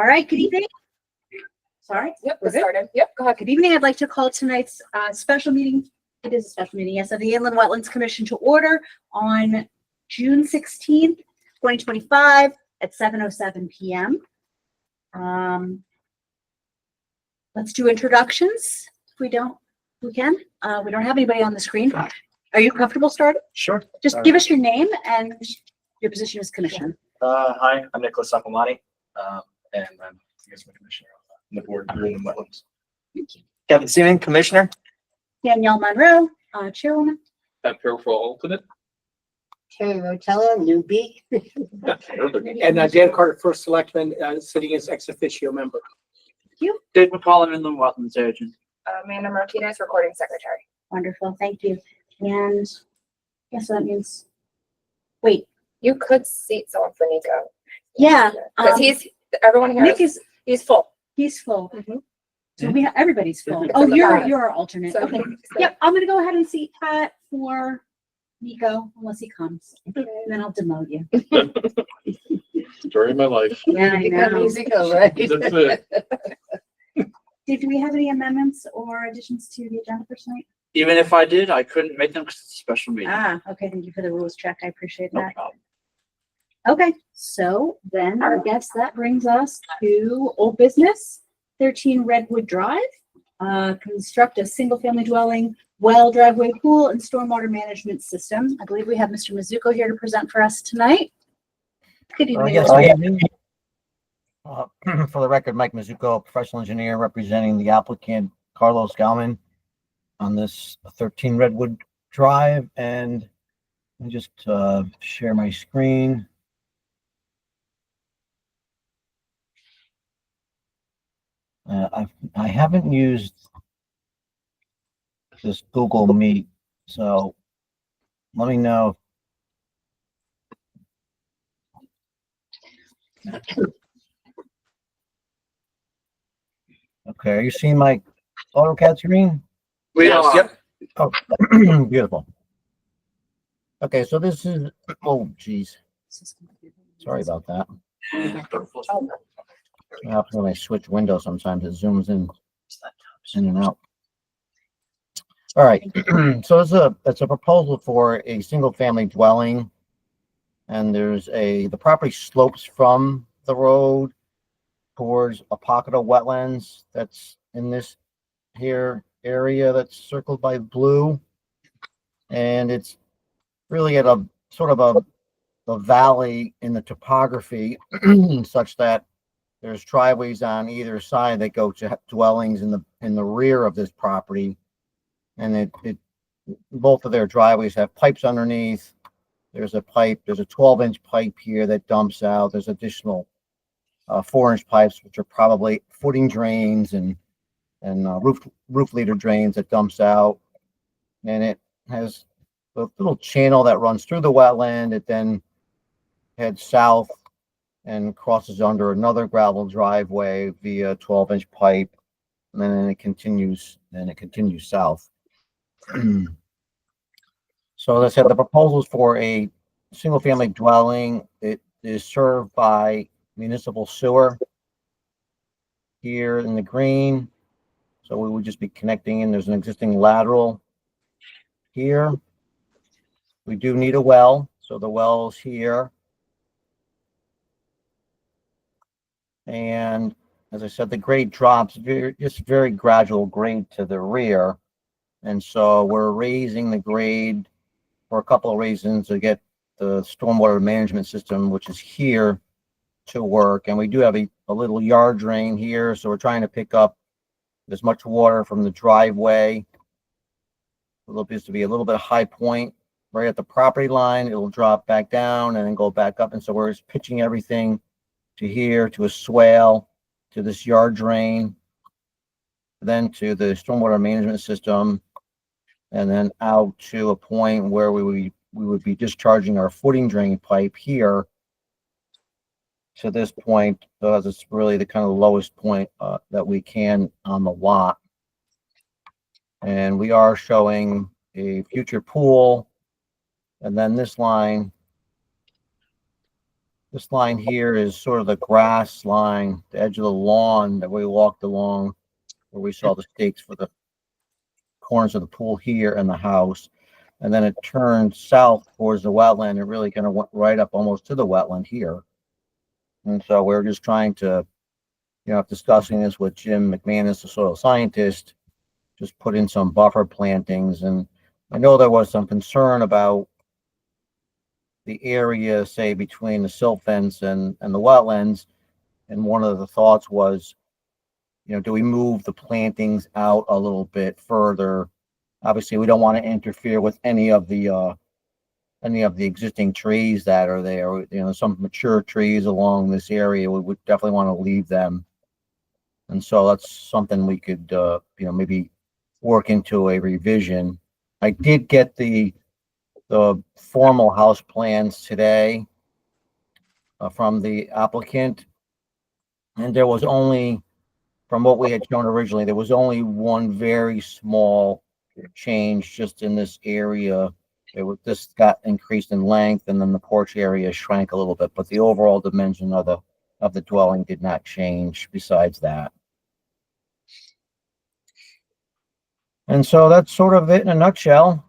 right, good evening. Sorry. Yep, we're it good. started. Yep, go ahead. Good evening. I'd like to call tonight's special meeting. It is a special meeting, yes, of the Inland Wetlands Commission to order on June 16th, 2025 at 7:07 p.m. Let's do introductions. If we don't, we can. We don't have anybody on the screen. Are you comfortable starting? Sure. Just give us your name and your position as commissioner. Hi, I'm Nicholas Sapamani, and I'm the commissioner on the board here in the Wetlands. Thank you. Kevin Seaman, commissioner. Danielle Monroe, chairwoman. For alternate. Terry Rotella, newbie. And Dan Carter, first selectman, sitting as ex officio member. Dave McCollum, Inland Wetlands agent. Amanda Martinez, recording secretary. Wonderful, thank you. And yes, so that means, wait, You could seat someone for Nico. yeah. Because everyone here Nick is, is, he's full. he's full. Mhm. So we have, everybody's full. It's Oh, in the you're back. our alternate. So, Okay. Yep, I'm gonna go ahead and seat Pat for Nico unless he comes. And then I'll demote you. Story of my life. Yeah, I Become know. musical, right? That's it. Do we have any amendments or additions to the agenda for tonight? Even if I did, I couldn't make them because it's a special meeting. Ah, okay, thank you for the rules check. I appreciate No that. problem. Okay, so then I guess that brings us to old business, 13 Redwood Drive. Construct a single-family dwelling, well, driveway, pool, and stormwater management system. I believe we have Mr. Mizuko here to present for us tonight. Good evening. Yes, Mr. good evening. For the record, Mike Mizuko, professional engineer representing the applicant Carlos Galman on this 13 Redwood Drive. And let me just share my screen. I haven't used this Google Meet, so let me know. Okay, are you seeing my AutoCAD screen? We are. Yep. Oh, beautiful. Okay, so this is, oh, geez, sorry about that. What happens when I switch windows sometimes, it zooms in and out. All right, so it's a proposal for a single family dwelling. And the property slopes from the road towards a pocket of wetlands that's in this here area that's circled by blue. And it's really at a sort of a valley in the topography such that there's driveways on either side that go to dwellings in the rear of this property. And both of their driveways have pipes underneath. There's a 12-inch pipe here that dumps out. There's additional 4-inch pipes, which are probably footing drains and roof leader drains that dumps out. And it has a little channel that runs through the wetland. It then heads south and crosses under another gravel driveway via 12-inch pipe. And then it continues south. So as I said, the proposal is for a single family dwelling. It is served by municipal sewer here in the green. So we would just be connecting in. There's an existing lateral here. We do need a well. So the well is here. And as I said, the grade drops very gradual grade to the rear. And so we're raising the grade for a couple of reasons to get the stormwater management system, which is here, to work. And we do have a little yard drain here. So we're trying to pick up as much water from the driveway. It'll just to be a little bit of high point right at the property line. It'll drop back down and then go back up. And so we're just pitching everything to here, to a swale, to this yard drain, then to the stormwater management system, and then out to a point where we would be discharging our footing drain pipe here to this point, because it's really the kind of lowest point that we can on the lot. And we are showing a future pool, and then this line This line here is sort of the grass line, the edge of the lawn that we walked along, where we saw the stakes for the corners of the pool here and the house. And then it turned south towards the wetland. It really kind of went right up almost to the wetland here. And so we're just trying to, discussing this with Jim McManus, the soil scientist, just put in some buffer plantings. And I know there was some concern about the area, say, between the silt fence and the wetlands. And one of the thoughts was, do we move the plantings out a little bit further? Obviously, we don't want to interfere with any of the existing trees that are there. Some mature trees along this area, we would definitely want to leave them. And so that's something we could, maybe work into a revision. I did get the formal house plans today from the applicant, and there was only, from what we had shown originally, there was only one very small change just in this area. This got increased in length, and then the porch area shrank a little bit, but the overall dimension of the dwelling did not change besides that. And so that's sort of it in a nutshell.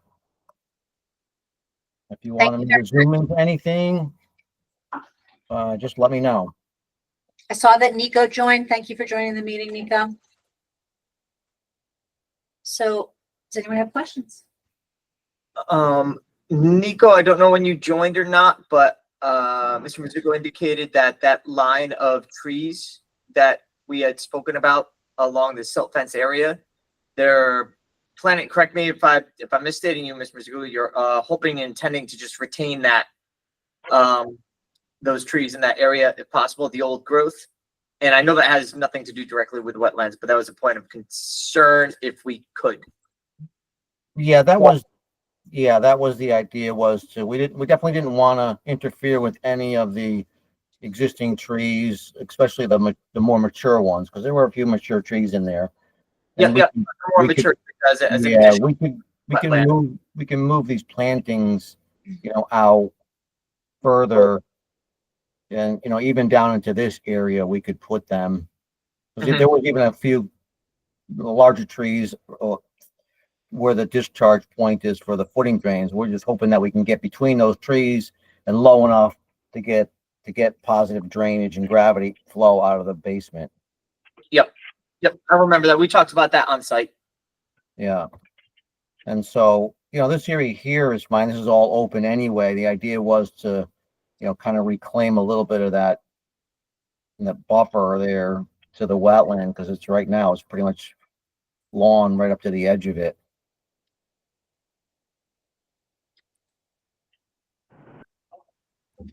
If you Thank want you me to zoom into anything, just let me know. I saw that Nico joined. Thank you for joining the meeting, Nico. So, does anyone have questions? Nico, I don't know when you joined or not, but Mr. Mizuko indicated that line of trees that we had spoken about along the silt fence area, they're planning, correct me if I'm misstating you, Mr. Mizuko, you're hoping and intending to just retain that those trees in that area if possible, the old growth. And I know that has nothing to do directly with wetlands, but that was a point of concern if we could. Yeah, that was the idea, was to, we definitely didn't want to interfere with any of the existing trees, especially the more mature ones, because there were a few mature trees in there. And Yeah, more we could- mature as a yeah, condition. we can move these plantings, out further, and even down into this area we could put them. 'Cause Mhm. there was even a few larger trees where the discharge point is for the footing drains. We're just hoping that we can get between those trees and low enough to get positive drainage and gravity flow out of the basement. Yep, I remember that. We talked about that on site. Yeah. And so, this area here is fine. This is all open anyway. The idea was to, kind of reclaim a little bit of that buffer there to the wetland, because it's right now, it's pretty much lawn right up to the edge of it. Can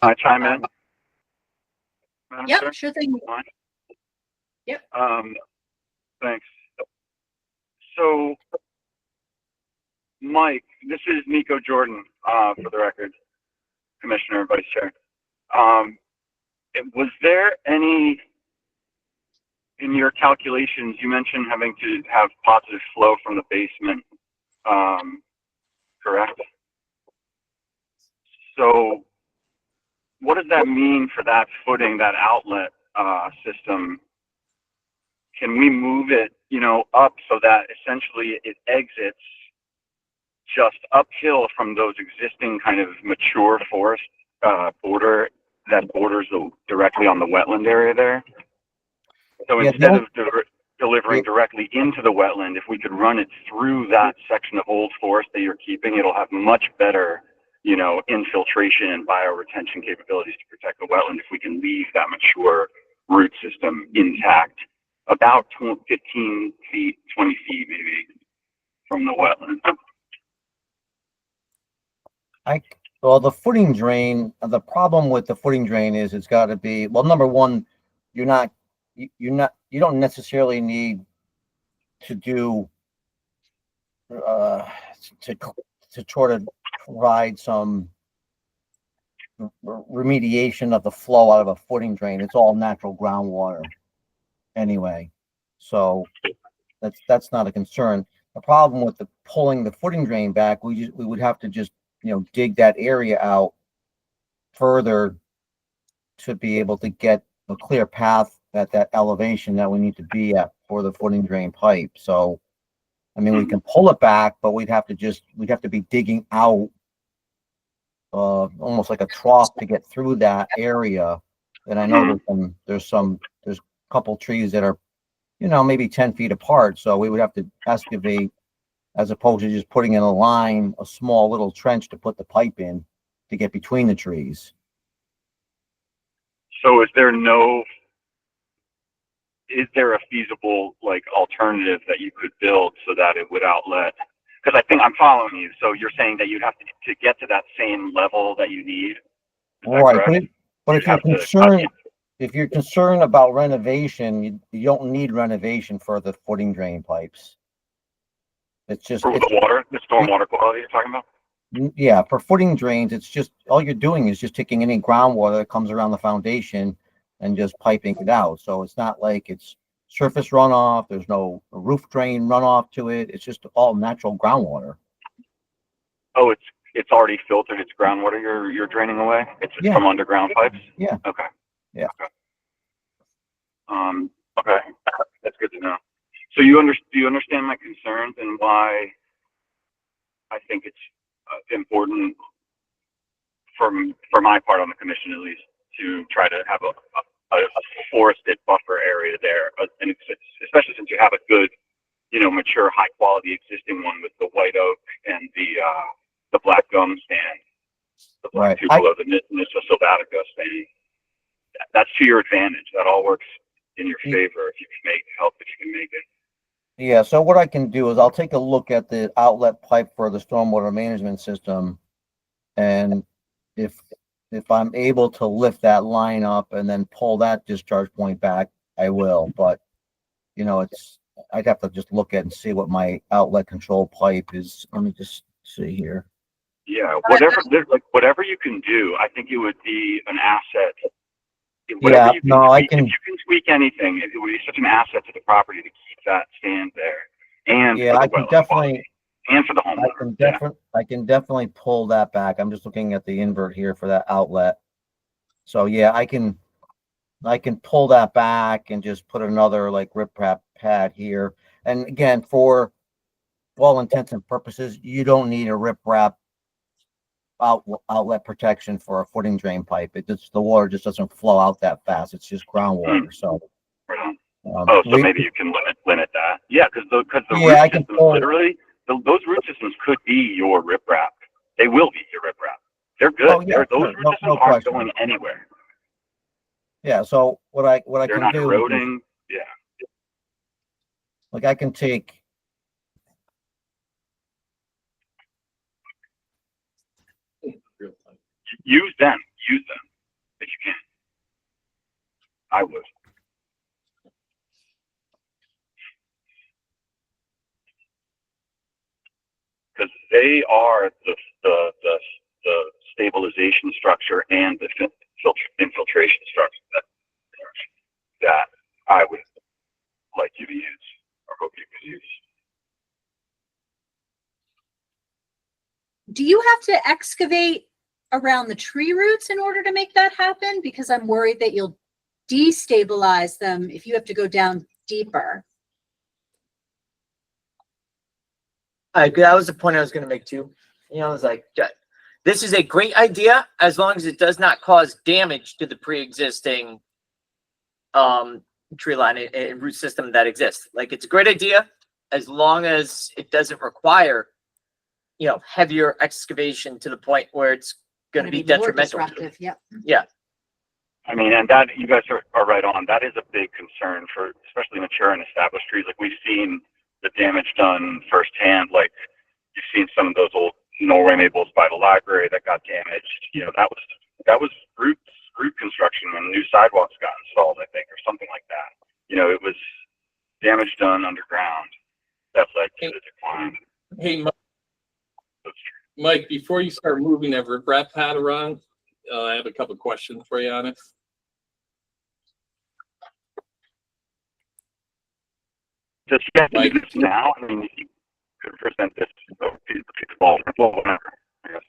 I chime in? Madam Chair? Yep, sure thing. Fine. Yep. Thanks. So, Mike, this is Nico Jordan, for the record, Commissioner and Vice Chair. Was there any, in your calculations, you mentioned having to have positive flow from the basement, correct? So, what does that mean for that footing, that outlet system? Can we move it, up so that essentially it exits just uphill from those existing kind of mature forest border that borders directly on the wetland area there? So Yeah, instead of delivering directly into the wetland, if we could run it through that section of old forest that you're keeping, it'll have much better, infiltration and bioretention capabilities to protect the wetland if we can leave that mature root system intact, about 15 feet, 20 feet maybe from the wetland. Well, the footing drain, the problem with the footing drain is it's got to be, well, number one, you don't necessarily need to do, to try to provide some remediation of the flow out of a footing drain. It's all natural groundwater anyway. So that's not a concern. The problem with pulling the footing drain back, we would have to just, dig that area out further to be able to get a clear path at that elevation that we need to be at for the footing drain pipe. So, I mean, we can pull it back, but we'd have to be digging out almost like a trough to get through that area. And I know there's a couple trees that are, maybe 10 feet apart. So we would have to excavate as opposed to just putting in a line, a small little trench to put the pipe in to get between the trees. So is there a feasible like alternative that you could build so that it would outlet? Because I think I'm following you. So you're saying that you'd have to get to that same level that you need. Is that Right. correct? But if you're concerned about renovation, you don't need renovation for the footing drain pipes. It's just For the water, the stormwater quality you're talking about? yeah, for footing drains, it's just all you're doing is just taking any groundwater that comes around the foundation and just piping it out. So it's not like it's surface runoff. There's no roof drain runoff to it. It's just all natural groundwater. Oh, it's already filtered. It's groundwater you're draining away. It's Yeah. from underground pipes. Yeah. Okay. Yeah. Okay. Okay. That's good to know. So do you understand my concerns and why I think it's important for my part on the commission, at least, to try to have a forested buffer area there, and especially since you have a good, mature, high quality existing one with the white oak and the black gum stand, the black tupelo, the Nyssa sylvatica stand. That's to your advantage. That all works in your favor if you can make it. Yeah, so what I can do is I'll take a look at the outlet pipe for the stormwater management system, and if I'm able to lift that line up and then pull that discharge point back, I will. But I'd have to just look at and see what my outlet control pipe is. Let me just see here. Yeah, whatever you can do, I think it would be an asset. Yeah, no, I can. If you can tweak anything, it would be such an asset to the property to keep that stand there, and Yeah, for the I can wetland definitely. quality, and for the homeowner. I can definitely pull that back. I'm just looking at the invert here for that outlet. So yeah, I can pull that back and just put another like riprap pad here. And again, for all intents and purposes, you don't need a riprap outlet protection for a footing drain pipe. The water just doesn't flow out that fast. It's just groundwater. So So maybe you can limit that. Yeah, because the yeah, root systems literally, those root systems could be your riprap. They will be your riprap. They're good. Oh, yeah, Those root systems aren't going anywhere. Yeah. So what I They're can not do eroding. Yeah. Like I can take. Use them if you can. I would. Because they are the stabilization structure and the infiltration structure that I would like you to use or hope you could use. Do you have to excavate around the tree roots in order to make that happen? Because I'm worried that you'll destabilize them if you have to go down deeper. That was the point I was going to make too. I was like, this is a great idea as long as it does not cause damage to the pre-existing tree line and root system that exists. Like, it's a great idea as long as it doesn't require, heavier excavation to the point where it's going to be detrimental. Yep. Yeah. I mean, and that you guys are right on. That is a big concern for especially mature and established trees. Like, we've seen the damage done firsthand. Like, you've seen some of those old Norway maples by the library that got damaged. That was root construction when new sidewalks got installed, I think, or something like that. It was damage done underground that led to the decline. Hey, Mike, before you start moving that riprap pad around, I have a couple of questions for you on it. Does you have to do this now? I mean, you could present this whatever, I guess.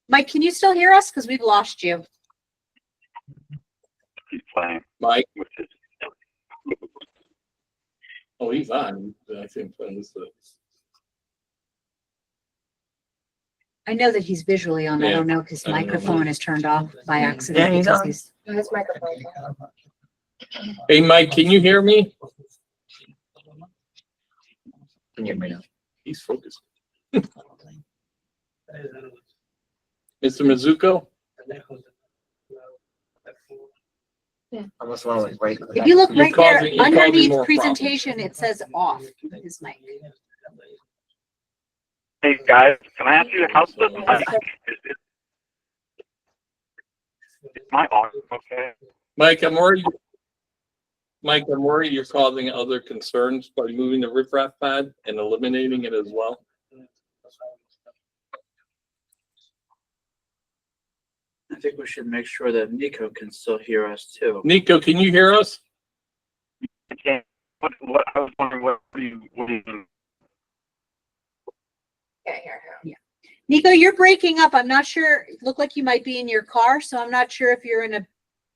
Mike, can you still hear us? Because we've lost you. he's playing Mike, with his. oh, he's on, I think. I know that he's visually on. I Yeah. don't know if his I don't know. microphone is turned off by accident. Yeah, he's because on. His microphone. Hey, Mike, can you hear me? Can you hear me now? He's focused. Mr. Mizuko? Unless one was right. If you look You right caused there, me- you caused me underneath more presentation, it says off his mic. Hey guys, can I ask you how's the mic? Is my audio okay? Mike, I'm worried you're causing other concerns by moving the riprap pad and eliminating it as well. I think we should make sure that Nico can still hear us too. Nico, can you hear us? I can't. What I was wondering, what do you mean? Can't hear him. Nico, you're breaking up. I'm not sure. It looked like you might be in your car, so I'm not sure if you're in a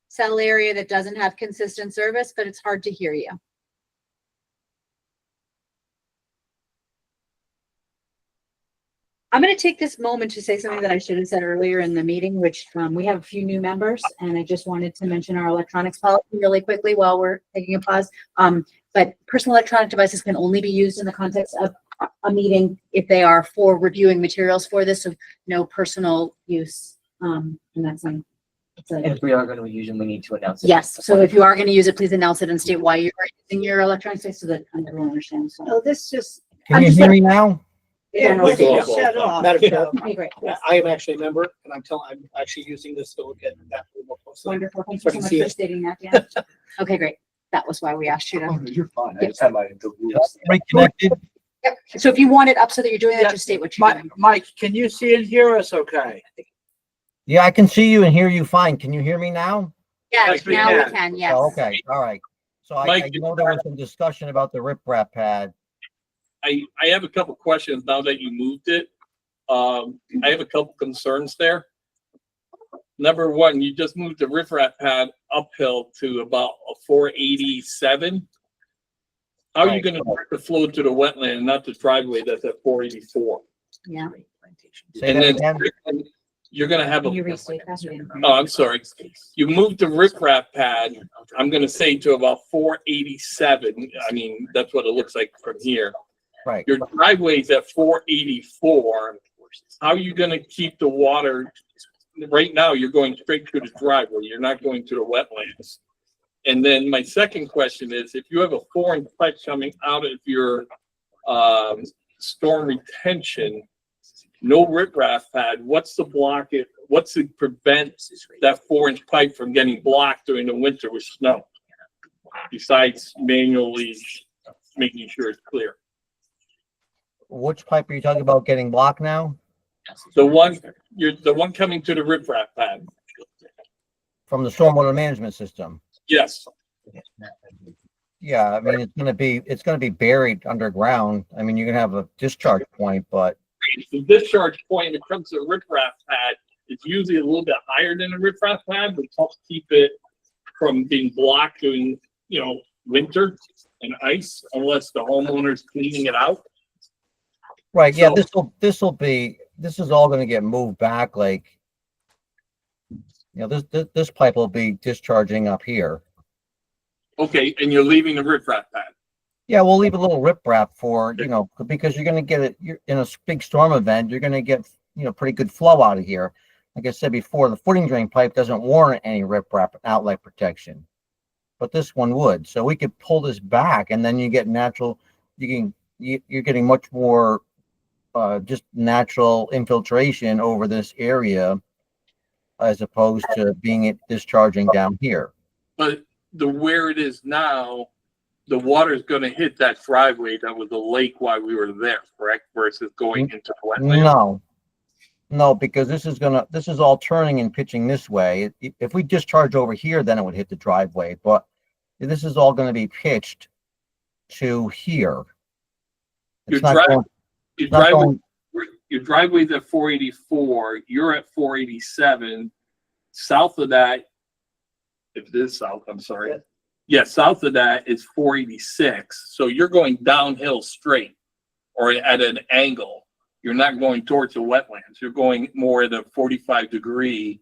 cell area that doesn't have consistent service, but it's hard to hear you. I'm going to take this moment to say something that I should have said earlier in the meeting, which we have a few new members, and I just wanted to mention our electronics policy really quickly while we're taking a pause. But personal electronic devices can only be used in the context of a meeting if they are for reviewing materials for this, so no personal use. And that's And if we are going to use them, we need to announce it. yes. So if you are going to use it, please announce it and state why you're using your electronic device so that everyone understands. So, Oh, this just, Can you hear me now? yeah, General this Yeah. is shut off. Madam Chair, okay, great. I am actually a member, and I'm actually using this to look at that a little more closely. Wonderful. Thank So you I so can much see for it. stating that. Yeah. Okay, great. That was why we asked you to. You're fine. I just had my. Reconnected? So if you want it up so that you're doing that, Yeah. just state what you're doing. Mike, can you see and hear us okay? Yeah, I can see you and hear you fine. Can you hear me now? Yes, Yes, we now we can. can, yes. Oh, okay, all right. So I Mike, know there was some discussion about the riprap pad. I have a couple questions now that you moved it. I have a couple concerns there. Number one, you just moved the riprap pad uphill to about a 487. How are you Right. gonna direct the flow to the wetland and not the driveway that's at 484? Yeah. Say And that then again? you're gonna have Can you a, restate that? oh, I'm sorry. You moved the riprap pad, I'm gonna say to about 487. I mean, that's what it looks like from here. Right. Your driveway's at 484. How are you gonna keep the water? Right now, you're going straight to the driveway. You're not going to the wetlands. And then my second question is, if you have a 4-inch pipe coming out of your storm retention, no riprap pad, what's to block it? What's to prevent that 4-inch pipe from getting blocked during the winter with snow? Besides manually making sure it's clear. Which pipe are you talking about getting blocked now? The one coming to the riprap pad. From the stormwater management system? Yes. Yeah, I mean, it's gonna be buried underground. I mean, you can have a discharge point, but The discharge point when it comes to the riprap pad is usually a little bit higher than the riprap pad, but helps keep it from being blocked during, winter and ice, unless the homeowner's cleaning it out. right, yeah, So- this is all gonna get moved back, like, this pipe will be discharging up here. Okay, and you're leaving the riprap pad. Yeah, we'll leave a little riprap for, because you're gonna get it, you're in a big storm event, you're gonna get, pretty good flow out of here. Like I said before, the footing drain pipe doesn't warrant any riprap outlet protection. But this one would, so we could pull this back and then you get you're getting much more, just natural infiltration over this area as opposed to discharging down here. But where it is now, the water's gonna hit that driveway that was a lake while we were there, correct? Versus going into the wetland? No, because this is all turning and pitching this way. If we discharge over here, then it would hit the driveway, but this is all gonna be pitched to here. It's not going- Your driveway's at 484, you're at 487. South of that, if it is south, I'm sorry. Yeah, south of that is 486. So you're going downhill straight or at an angle. You're not going towards the wetlands. You're going more at a 45-degree.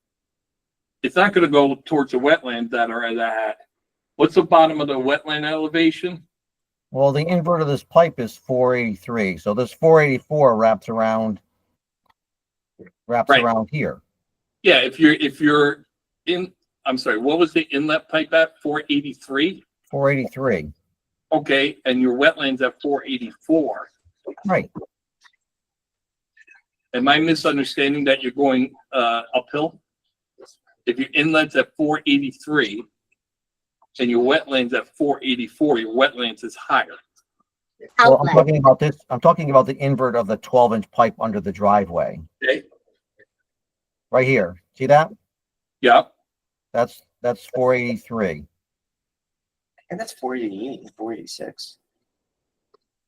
It's not going to go towards the wetlands that are at that. What's the bottom of the wetland elevation? Well, the invert of this pipe is 483. So this 484 wraps around Right. around here. Yeah, if you're in, I'm sorry, what was the inlet pipe at? 483? 483. Okay, and your wetlands at 484. Right. Am I misunderstanding that you're going uphill? If your inlet's at 483 and your wetlands at 484, your wetlands is higher. Well, I'm Outlet. talking about this. I'm talking about the invert of the 12-inch pipe under the driveway. Okay? Right here. See that? Yeah. That's 483. And that's 488 and 486.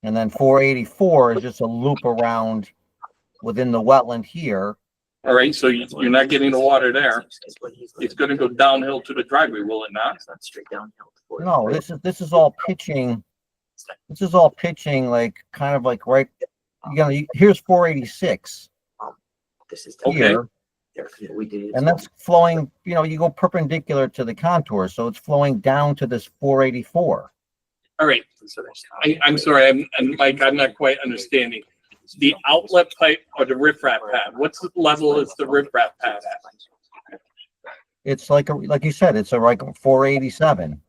And then 484 is just a loop around within the wetland here. All right, so you're not getting the water there. It's going to go downhill to the driveway, will it not? It's not straight downhill. No, this is all pitching. This is all pitching like kind of like right. Here's 486 This is Okay. here, we did. and that's flowing. You go perpendicular to the contour, so it's flowing down to this 484. All right, I'm sorry, and Mike, I'm not quite understanding. The outlet pipe or the riprap pad, what's the level is the riprap pad at? It's like you said, it's a like 487.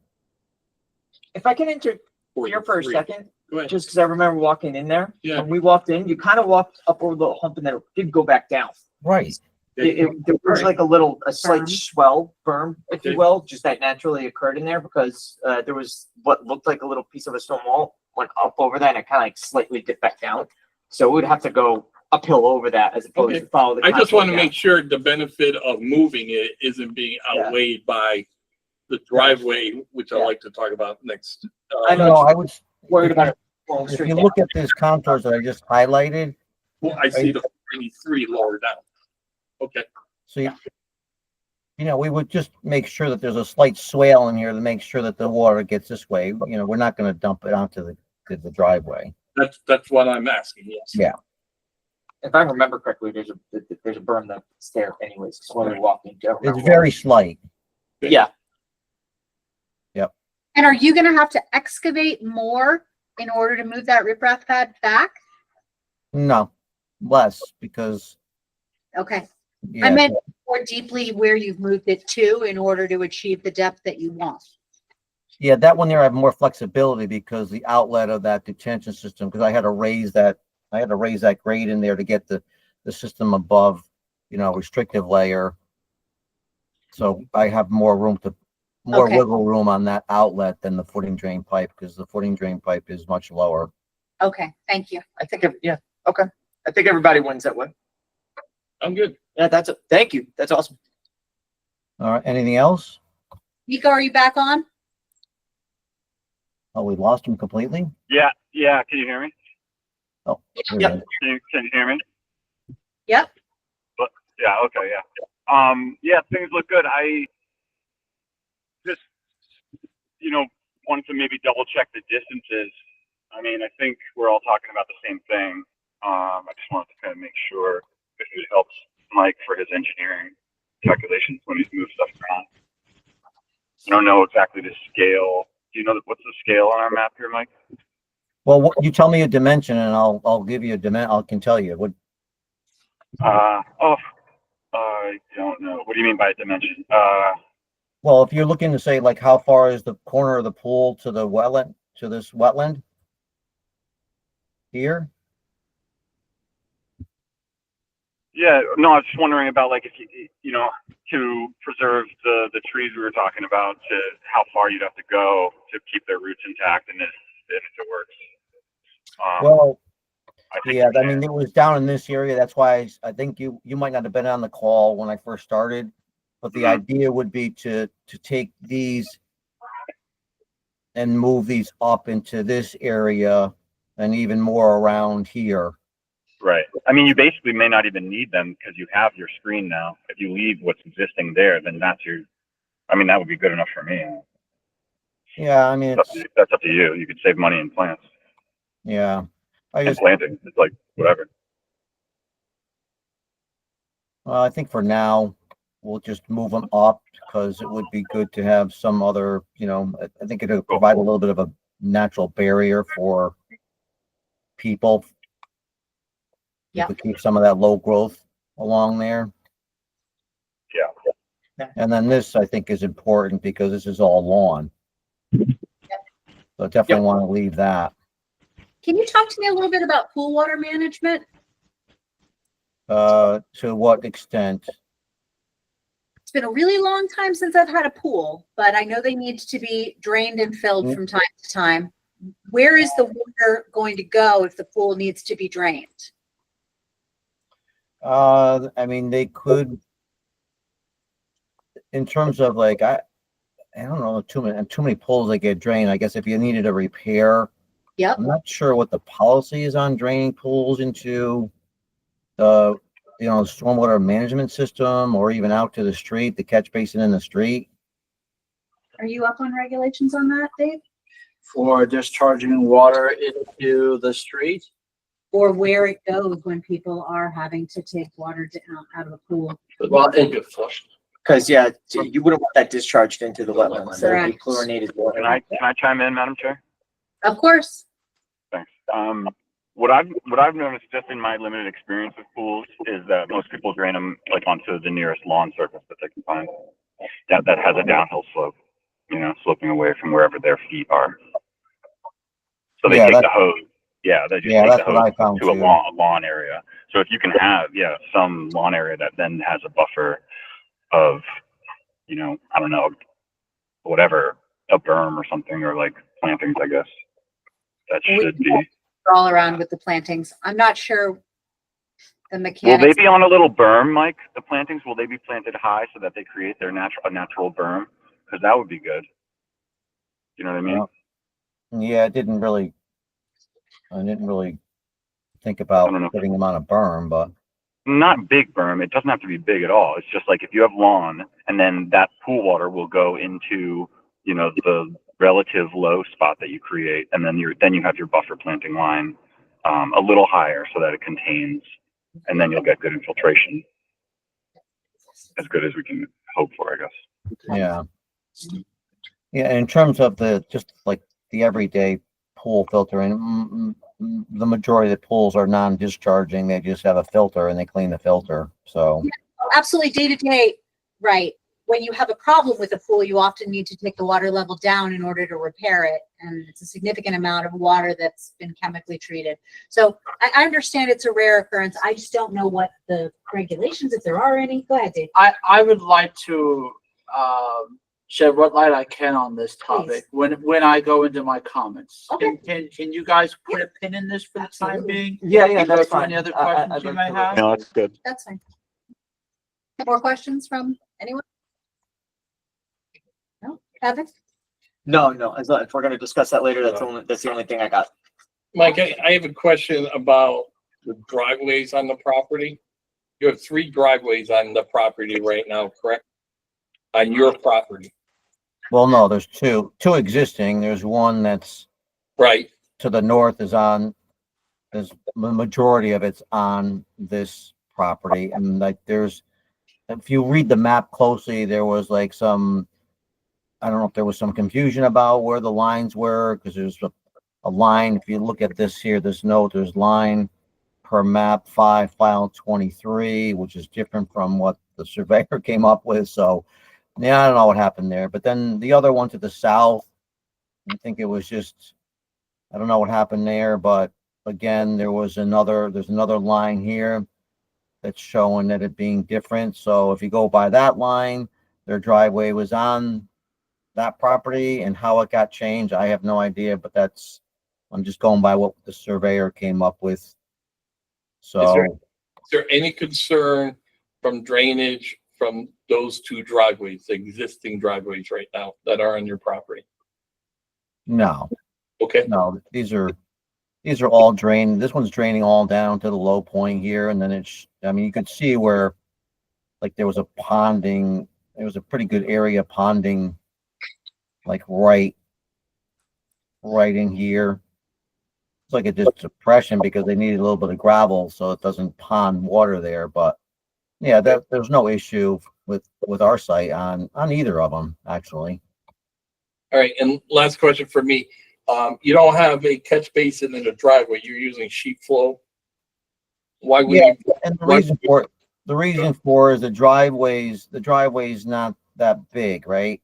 If I can enter here for a 43. second, Go ahead. just because I remember walking in there. Yeah. When we walked in, you kind of walked up over the hump and then it did go back down. Right. There was like a slight swell berm, if you will, just that naturally occurred in there because there was what looked like a little piece of a stone wall went up over that and it kind of like slightly dipped back down. So we would have to go uphill over that as opposed Okay. to follow the. I just contour want to down. make sure the benefit of moving it isn't being Yeah. outweighed by the driveway, which I Yeah. like to talk about next. I know. No, I would. Worried about it going If straight you down. look at these contours that I just highlighted, Well, I see the 83 lower down. Okay, so we would just make sure that there's a slight swale in here to make sure that the water gets this way. We're not going to dump it onto the driveway. that's what I'm asking, yes. Yeah. If I remember correctly, there's a berm that's there anyways. So when we walked in, It's very slight. yeah. And are you gonna have to excavate more in order to move that riprap pad back? No, less because Okay, yeah, I meant more deeply where you've moved it to in order to achieve the depth that you want. yeah, that one there I have more flexibility because the outlet of that detention system, because I had to raise that grade in there to get the system above, restrictive layer. So I have more Okay. wiggle room on that outlet than the footing drain pipe because the footing drain pipe is much lower. Okay, thank you. I think, okay. I think everybody wins that way. I'm good. Yeah, thank you. That's awesome. All right, anything else? Nico, are you back on? Oh, we lost him completely? Yeah, can you hear me? Oh, here he Yep. is. Can you hear me? Yep. Yeah, okay, yeah. Yeah, things look good. I just, wanted to maybe double check the distances. I mean, I think we're all talking about the same thing. I just wanted to kind of make sure if it helps Mike for his engineering calculations when he's moved stuff around. I don't know exactly the scale. Do you know what's the scale on our map here, Mike? Well, you tell me a dimension and I'll give you a dimension. I can tell you what. I don't know. What do you mean by dimension? Well, if you're looking to say like how far is the corner of the pool to the wetland, to this wetland? Here? Yeah, no, I was just wondering about like if to preserve the trees we were talking about, to how far you'd have to go to keep their roots intact, and if it works. Well, I think yeah, you I mean, it was down in this area. That's why I think you might not have been on the call when I first started, but the idea would be to take these and move these up into this area and even more around here. right. I mean, you basically may not even need them because you have your screen now. If you leave what's existing there, then that's your I mean, that would be good enough for me. Yeah, I mean, That's up to you. You could save money in plants yeah. I and just, planting. It's like whatever. well, I think for now, we'll just move them up because it would be good to have some other, I think it'll provide a little bit of a natural barrier for people. You Yeah. could keep some of that low growth along there. Yeah. And then this, I think, is important because this is all lawn. So definitely want to leave that. Can you talk to me a little bit about pool water management? To what extent? It's been a really long time since I've had a pool, but I know they need to be drained and filled from time to time. Where is the water going to go if the pool needs to be drained? I mean, they could, in terms of like, I don't know, too many pools that get drained. I guess if you needed a repair, Yep. I'm not sure what the policy is on draining pools into the, stormwater management system or even out to the street, the catch basin in the street. Are you up on regulations on that, Dave? For discharging water into the street. Or where it goes when people are having to take water out of a pool? Well, it, Because you wouldn't want that discharged into the wetlands. That would be Correct. chlorinated water. Can I chime in, Madam Chair? Of course. Thanks. What I've noticed just in my limited experience with pools is that most people drain them like onto the nearest lawn surface that they can find that has a downhill slope, sloping away from wherever their feet are. So they take the hose. Yeah, they just take that's the what I hose found to a too. lawn area. So if you can have some lawn area that then has a buffer of, I don't know, whatever, a berm or something, or like plantings, I guess. That should be. All around with the plantings. I'm not sure the Will mechanics. they be on a little berm, Mike? The plantings, will they be planted high so that they create their natural berm? Because that would be good. You know what I mean? Yeah, I didn't really think about I don't know. putting them on a berm, but Not big berm. It doesn't have to be big at all. It's just like if you have lawn, and then that pool water will go into, the relative low spot that you create, and then you have your buffer planting line a little higher so that it contains, and then you'll get good infiltration, as good as we can hope for, I guess. yeah. Yeah, in terms of just like the everyday pool filtering, the majority of the pools are non-discharging. They just have a filter and they clean the filter. So Absolutely, day to day, right. When you have a problem with a pool, you often need to take the water level down in order to repair it. And it's a significant amount of water that's been chemically treated. So I understand it's a rare occurrence. I just don't know what the regulations, if there are any. Go ahead, Dave. I would like to shed what light I can on this topic when I go into my comments. Okay. Can you guys put a pin in this for the time being? Yeah, Go that's through fine. Any other questions you may have? No, that's good. That's fine. More questions from anyone? No? Kevin? No. If we're going to discuss that later, that's the only thing I got. Mike, I have a question about the driveways on the property. You have 3 driveways on the property right now, correct? On your property, well, no, there's two existing. There's one that's right? to the north there's the majority of it's on this property. And like if you read the map closely, there was like I don't know if there was some confusion about where the lines were, because there's a line. If you look at this here, this note, there's line per map 5 file 23, which is different from what the surveyor came up with. So yeah, I don't know what happened there. But then the other one to the south, I think it was just, I don't know what happened there, but again, there's another line here that's showing that it being different. So if you go by that line, their driveway was on that property, and how it got changed, I have no idea, but I'm just going by what the surveyor came up with. So Is there any concern from drainage from those 2 driveways, existing driveways right now that are on your property? no, Okay, these are all drained. This one's draining all down to the low point here, and then you could see where like there was a ponding there was a pretty good area ponding, like right in here. It's like a just depression because they needed a little bit of gravel so it doesn't pond water there. But yeah, there's no issue with our site on either of them actually. All right, and last question for me. You don't have a catch basin in the driveway. You're using sheet flow. Why would Yeah, you? and why- the reason for is the driveway's not that big, right?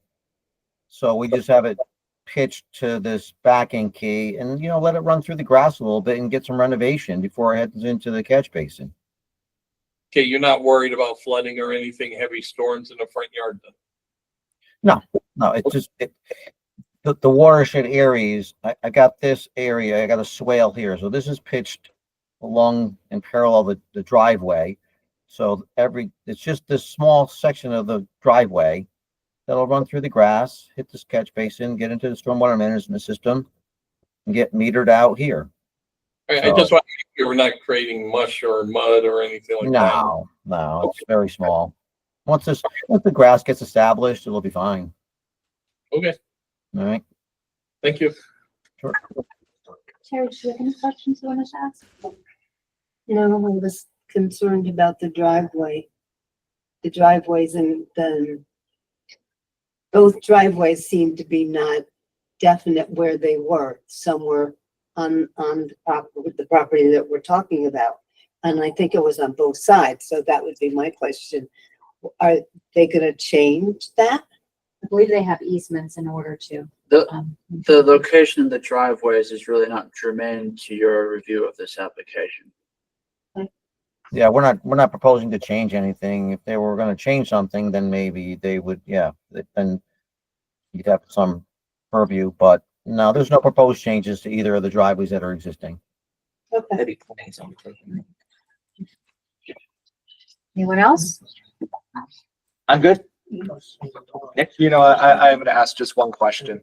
So we just have it pitched to this backing key and, you know, let it run through the grass a little bit and get some renovation before it heads into the catch basin. Okay, you're not worried about flooding or anything, heavy storms in the front yard then? No, it's just, the watershed areas, I got this area, I got a swale here. So this is pitched along and parallel the driveway. So it's just this small section of the driveway that'll run through the grass, hit this catch basin, get into the stormwater management system, and get metered out here. I just want to make sure we're not creating mush or mud or anything like that. No, it's very small. Once the grass gets established, it'll be fine. Okay, All right. thank you. Sure. Terry, do you have any questions you want to ask? No, I was concerned about the driveway. The driveways and then both driveways seem to be not definite where they were, somewhere on the property that we're talking about. And I think it was on both sides. So that would be my question. Are they gonna change that? I believe they have easements in order to. The location of the driveways is really not germane to your review of this application. Yeah, we're not proposing to change anything. If they were going to change something, then maybe they would, yeah, then you'd have some purview, but no, there's no proposed changes to either of the driveways that are existing. Okay. Anyone else? I'm good. You know, I'm gonna ask just one question,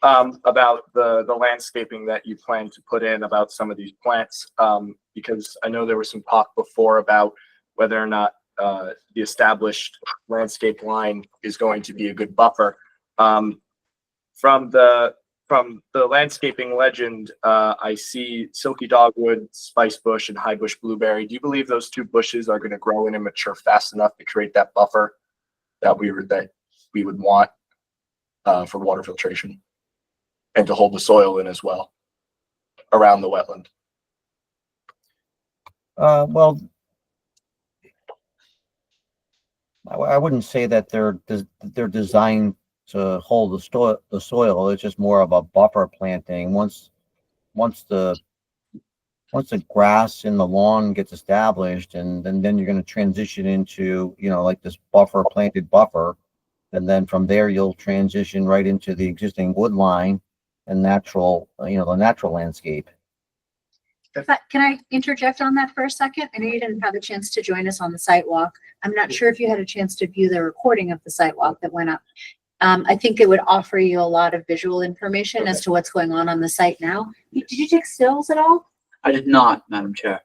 about the landscaping that you plan to put in about some of these plants. Because I know there was some talk before about whether or not, the established landscape line is going to be a good buffer. From the landscaping legend, I see silky dogwood, spice bush, and high bush blueberry. Do you believe those two bushes are gonna grow in and mature fast enough to create that buffer that we would want for water filtration and to hold the soil in as well around the wetland? Well, I wouldn't say that they're designed to hold the soil. It's just more of a buffer planting. Once the grass in the lawn gets established, and then you're going to transition into, you know, like this planted buffer. And then from there, you'll transition right into the existing wood line and natural, the natural landscape. Can I interject on that for a second? I know you didn't have a chance to join us on the site walk. I'm not sure if you had a chance to view the recording of the site walk that went up. I think it would offer you a lot of visual information as to what's going on the site now. Did you take stills at all? I did not, Madam Chair.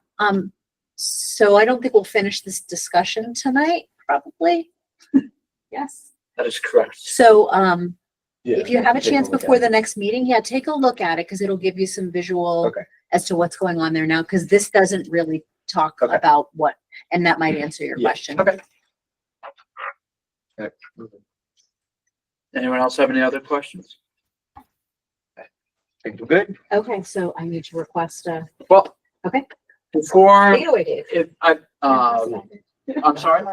So I don't think we'll finish this discussion tonight, probably. Yes. That is correct. So, if you have a take chance look before at the next meeting, yeah, take a look at it because it'll give you some visual Okay. as to what's going on there now, because this doesn't really talk Okay. about what, and that might answer your Yeah. question. Okay. Anyone else have any other questions? Think we're good? Okay, so I need to request Well. Okay. Before, take it away, Dave. if I'm sorry.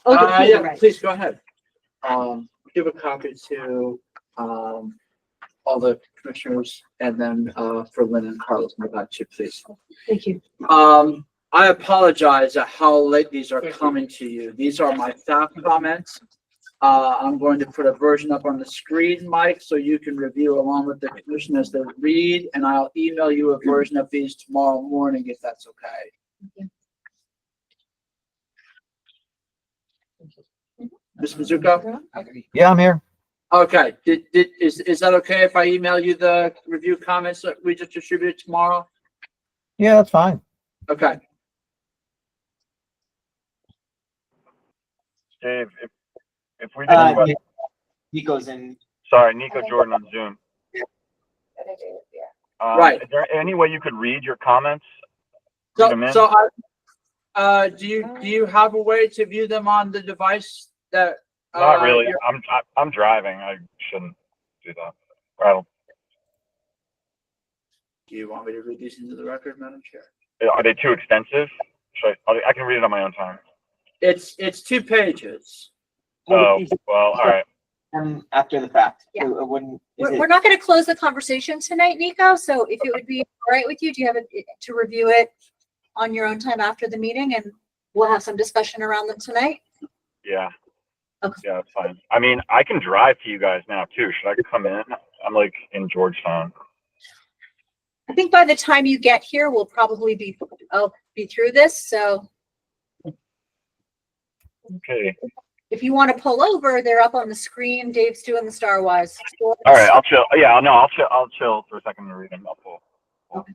Oh, Yeah, right. please go ahead. Give a copy to, all the commissioners and then, for Lynn and Carlos, my God, you please. Thank you. I apologize at how late these are coming to you. These are my staff comments. I'm going to put a version up on the screen, Mike, so you can review along with the commission as they read, and I'll email you a version of these tomorrow morning if that's okay. Ms. Mizuko? Yeah, I'm here. Okay, is that okay if I email you the review comments that we just distributed tomorrow? Yeah, that's fine. If If we didn't, Nico's in. sorry, Nico Jordan on Zoom. I think it- yeah. Right. Is there any way you could read your comments? Read them in? So, do you have a way to view them on the device that? Not really. you're- I'm driving. I shouldn't do that. I don't, Do you want me to read these into the record, Madam Chair? are they too extensive? I can read it on my own time. It's 2 pages. Oh, well, all right. After the fact. Yeah. It wouldn't. is We're, it- we're not going to close the conversation tonight, Nico. So if it would be all right with you, do you have it to review it on your own time after the meeting, and we'll have some discussion around them tonight? Yeah. Okay. Yeah, that's fine. I mean, I can drive to you guys now too. Should I come in? I'm like in Georgetown. I think by the time you get here, we'll probably be through this. So Okay. if you want to pull over, they're up on the screen. Dave's doing the Star Wars. All right, I'll chill. Yeah, no, I'll chill for a second and read them. I'll pull. Okay.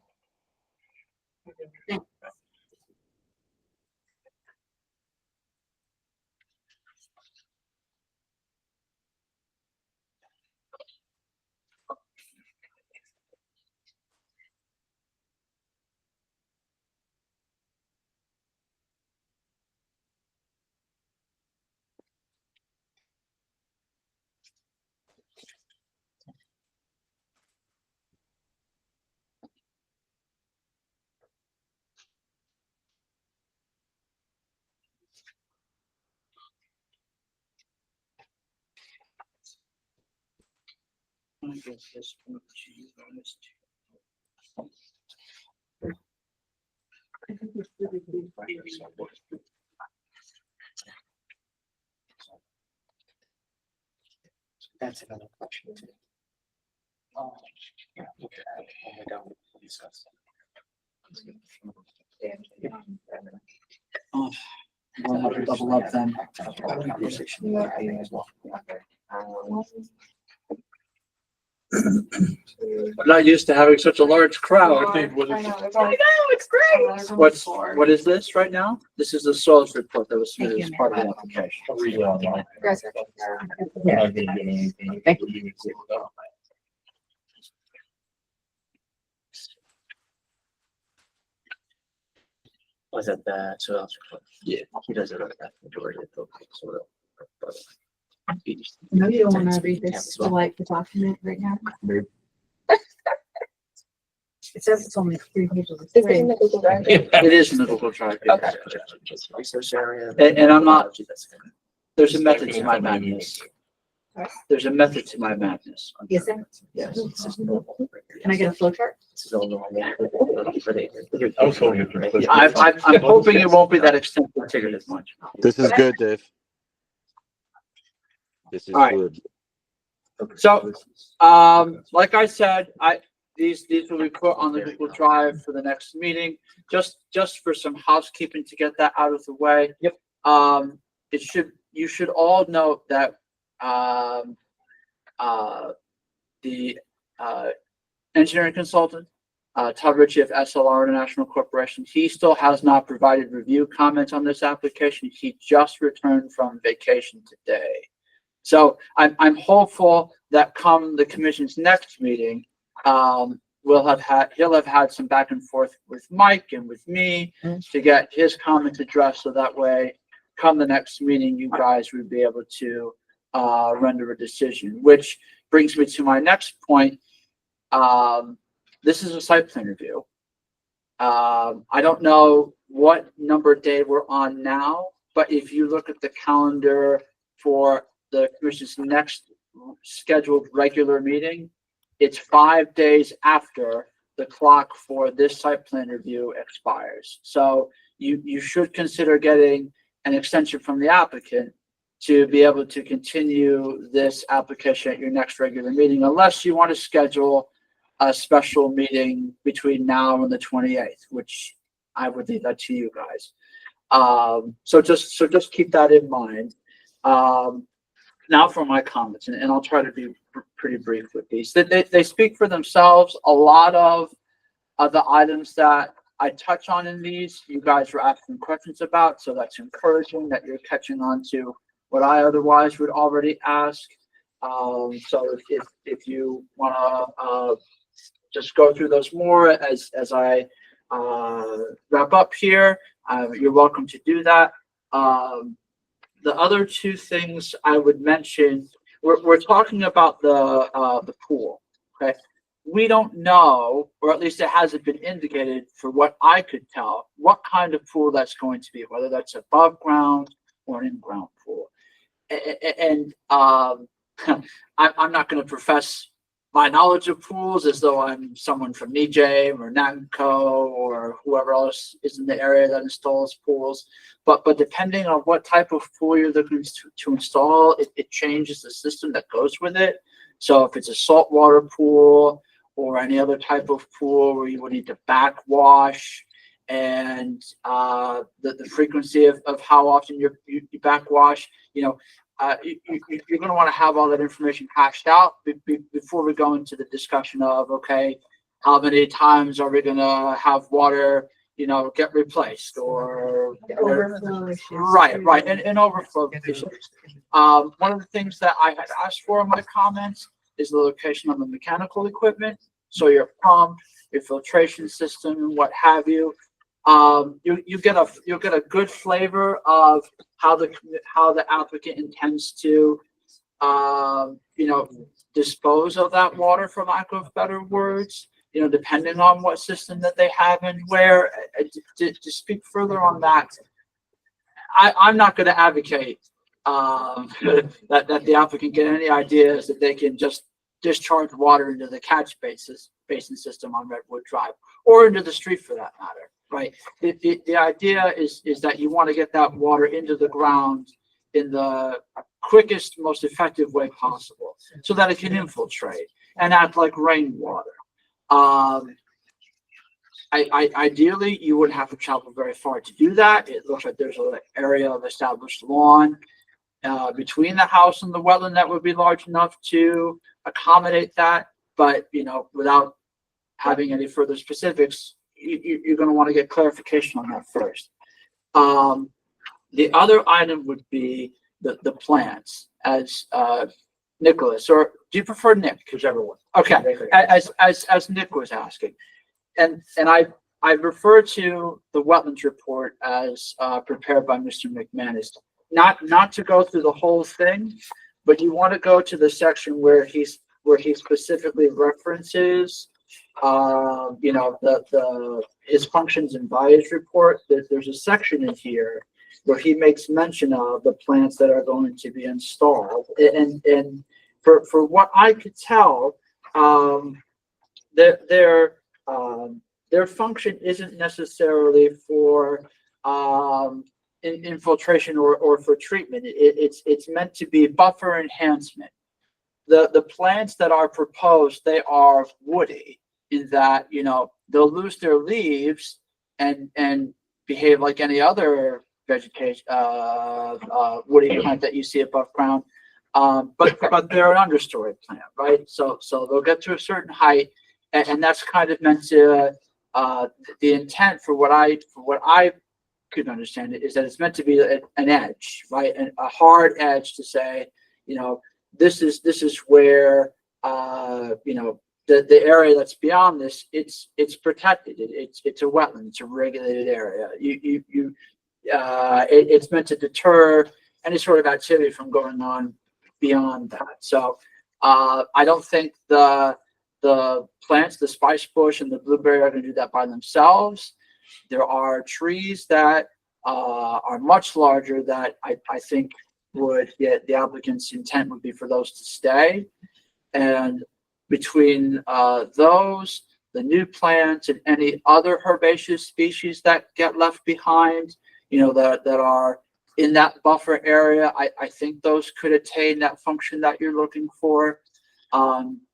I guess this one to you guys too. That's another question. Oh, yeah, okay. We don't discuss. Oh, we'll have to double up then. I'm not used to having such a large crowd. I think what I is- know, it's I on- know, it's great. What is this right now? This is the soils report that was submitted as part of the application. I'll read it online. Guys are- I'm not gonna get anything. Thank Was that the soil report? Yeah. He does it on the majority of the soil. but No, you don't want to read this delightful document right now. It says it's only 3 pages. Is it in the Google Drive? It is in the Google Drive. Okay. just Research area. And I'm not- That's gonna- There's a method to my madness. There's a method to my madness. Yes, sir. Yes. it's just normal. Can I get a flow chart? This is all normal. I was hoping for this. I'm hoping it won't be that extensive, figured as much. This is good, Dave. This is All right. good. So, like I said, these will be put on the Google Drive for the next meeting, just for some housekeeping to get that out of the way. Yep. You should all note that, the, engineering consultant, Todd Ritchie of SLR International Corporation, he still has not provided review comments on this application. He just returned from vacation today. So I'm hopeful that come the commission's next meeting, he'll have had some back and forth with Mike and with me to get his comments addressed. So that way, come the next meeting, you guys would be able to render a decision, which brings me to my next point. This is a site plan review. I don't know what number day we're on now, but if you look at the calendar for the commission's next scheduled regular meeting, it's 5 days after the clock for this site plan review expires. So you should consider getting an extension from the applicant to be able to continue this application at your next regular meeting, unless you want to schedule a special meeting between now and the 28th, which I would leave that to you guys. So just keep that in mind. Now for my comments, and I'll try to be pretty brief with these. They speak for themselves. A lot of the items that I touch on in these, you guys were asking questions about, so that's encouraging that you're catching on to what I otherwise would already ask. So if you wanna, just go through those more as I, wrap up here, you're welcome to do that. The other two things I would mention, we're talking about the pool, okay? We don't know, or at least it hasn't been indicated for what I could tell, what kind of pool that's going to be, whether that's above ground or an in-ground pool. And I'm not going to profess my knowledge of pools as though I'm someone from NEJM or NAMCO or whoever else is in the area that installs pools. But depending on what type of pool you're looking to install, it changes the system that goes with it. So if it's a saltwater pool or any other type of pool where you would need to backwash, and the frequency of how often you backwash, you're going to want to have all that information hashed out before we go into the discussion of, okay, how many times are we going to have water, get replaced or Overflow issues. right, and overflow issues. One of the things that I had asked for in my comments is the location of the mechanical equipment, so your pump, your filtration system, and what have you. You'll get a good flavor of how the applicant intends to dispose of that water, for lack of better words, depending on what system that they have and where. To speak further on that, I'm not going to advocate that the applicant get any ideas that they can just discharge water into the catch basin system on Redwood Drive, or into the street for that matter. Right. The idea is that you want to get that water into the ground in the quickest, most effective way possible, so that it can infiltrate and act like rainwater. Ideally, you wouldn't have to travel very far to do that. It looks like there's an area of established lawn between the house and the wetland that would be large enough to accommodate that. But without having any further specifics, you're going to want to get clarification on that first. The other item would be the plants, as Nicholas, or do you prefer Nick? Whichever one. Okay, as Nick was asking, and I refer to the wetlands report as prepared by Mr. McManus. Not to go through the whole thing, but you want to go to the section where he specifically references his functions and values report. There's a section in here where he makes mention of the plants that are going to be installed, and for what I could tell, their function isn't necessarily for infiltration or for treatment. It's meant to be buffer enhancement. The plants that are proposed, they are woody, in that they'll lose their leaves and behave like any other vegetation woody plant that you see above ground, but they're an understory plant, right? So they'll get to a certain height, and that's kind of meant to the intent for what I could understand it is that it's meant to be an edge, right? A hard edge to say, this is where the area that's beyond this, it's protected. It's a wetland. It's a regulated area. It's meant to deter any sort of activity from going on beyond that. So I don't think the plants, the spice bush and the blueberry, are going to do that by themselves. There are trees that are much larger that I think would get the applicant's intent would be for those to stay. And between those, the new plants, and any other herbaceous species that get left behind, that are in that buffer area, I think those could attain that function that you're looking for.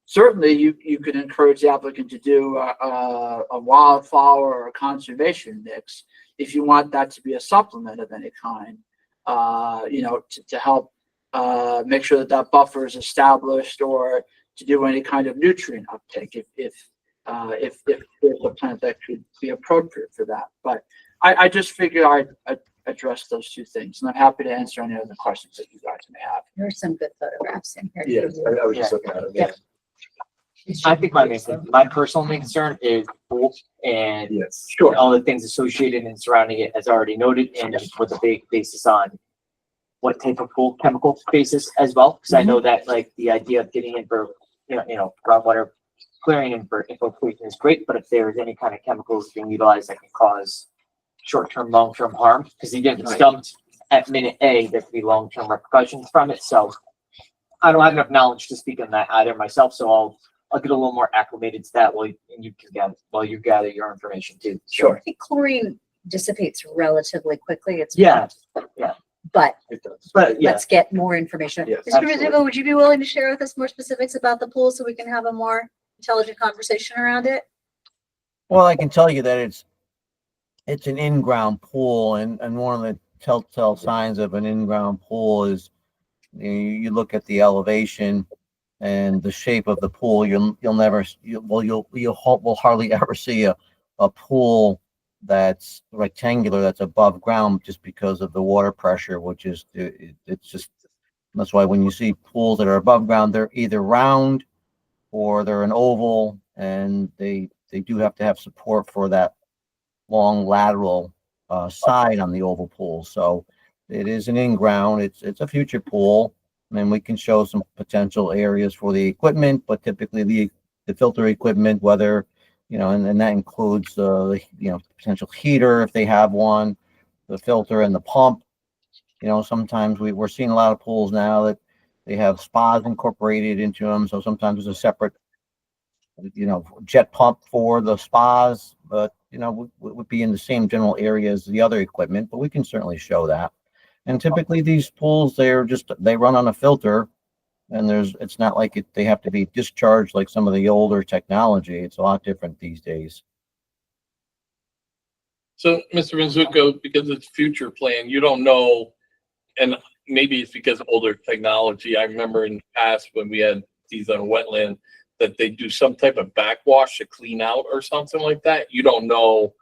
Certainly, you could encourage the applicant to do a wildflower or a conservation mix if you want that to be a supplement of any kind, to help make sure that buffer is established, or to do any kind of nutrient uptake if there's a plant that could be appropriate for that. But I just figured I'd address those two things. And I'm happy to answer any other questions that you guys may have. There's some good photographs in here. Yes, I was just looking at it. Yeah. I think my personal main concern is pool and Yes. sure, all the things associated and surrounding it as already noted, and just with a big basis on what type of pool chemical basis as well, because I know that like the idea of getting in for, groundwater clearing and for infiltration is great, but if there's any kind of chemicals being utilized that can cause short-term, long-term harm, because you get stumped at minute A, there could be long-term repercussions from it, so I don't have enough knowledge to speak on that either myself, so I'll get a little more acclimated to that while you gather your information too. Sure. I think chlorine dissipates relatively quickly. It's. Yeah, But It does. but yeah, let's get more information. Yes, Mr. absolutely. Mizuko, would you be willing to share with us more specifics about the pool so we can have a more intelligent conversation around it? Well, I can tell you that it's an in-ground pool, and one of the telltale signs of an in-ground pool is you look at the elevation and the shape of the pool. You'll hardly ever see a pool that's rectangular, that's above ground, just because of the water pressure, which is it's just, that's why when you see pools that are above ground, they're either round or they're an oval, and they do have to have support for that long lateral side on the oval pool. So it is an in-ground, it's a future pool, and we can show some potential areas for the equipment, but typically the filter equipment, whether, and that includes the potential heater if they have one, the filter and the pump. Sometimes we're seeing a lot of pools now that they have spas incorporated into them, so sometimes there's a separate jet pump for the spas, but would be in the same general area as the other equipment, but we can certainly show that. And typically these pools, they run on a filter, and it's not like they have to be discharged like some of the older technology. It's a lot different these days. So, Mr. Mizuko, because it's future plan, you don't know, and maybe it's because of older technology. I remember in the past when we had these on wetland, that they do some type of backwash to clean out or something like that. You don't know.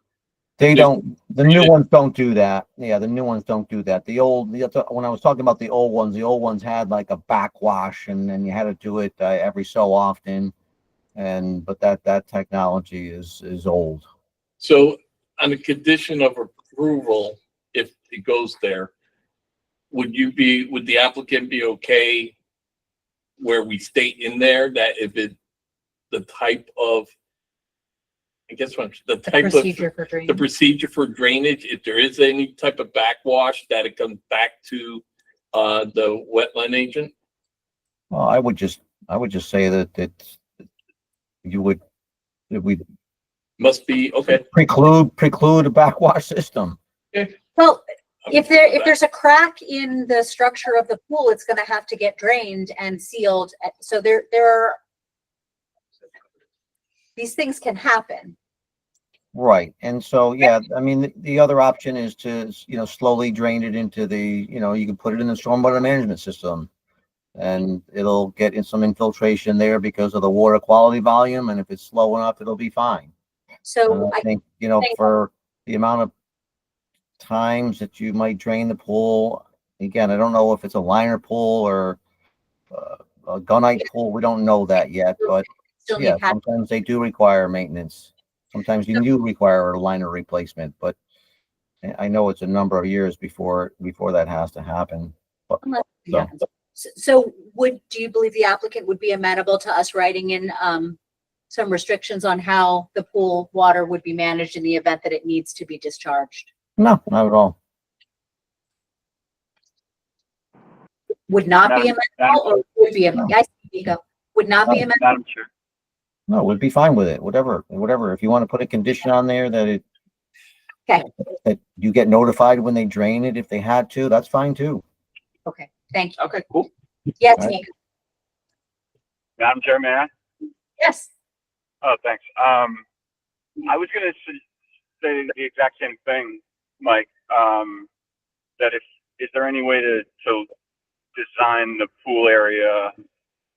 The new ones don't do that. Yeah, the new ones don't do that. When I was talking about the old ones had like a backwash, and then you had to do it every so often. But that technology is old. So on the condition of approval, if it goes there, would the applicant be okay where we state in there that if the type of, I guess the type of the procedure for drainage, if there is any type of backwash, that it comes back to the wetland agent? Well, I would just say that we Must be okay. preclude a backwash system. Well, if there's a crack in the structure of the pool, it's going to have to get drained and sealed. So there are, these things can happen. Right. And so, yeah, I mean, the other option is to, slowly drain it into the, you can put it in the stormwater management system, and it'll get in some infiltration there because of the water quality volume. And if it's slow enough, it'll be fine. So I think, for the amount of times that you might drain the pool, again, I don't know if it's a liner pool or a gunite pool. We don't know that yet, but yeah, sometimes they do require maintenance. Sometimes you do require a liner replacement, but I know it's a number of years before that has to happen. But, so do you believe the applicant would be amenable to us writing in some restrictions on how the pool water would be managed in the event that it needs to be discharged? No, not at all. Would not be amenable, or would be amenable? Would not be amenable. Madam Chair. No, we'd be fine with it. Whatever. If you want to put a condition on there that that you get notified when they drain it, if they had to, that's fine too. Okay, thank you. Okay, cool. Yes, Right. Nick. Madam Chair, may I? Yes. Oh, thanks. I was going to say the exact same thing, Mike. That is there any way to design the pool area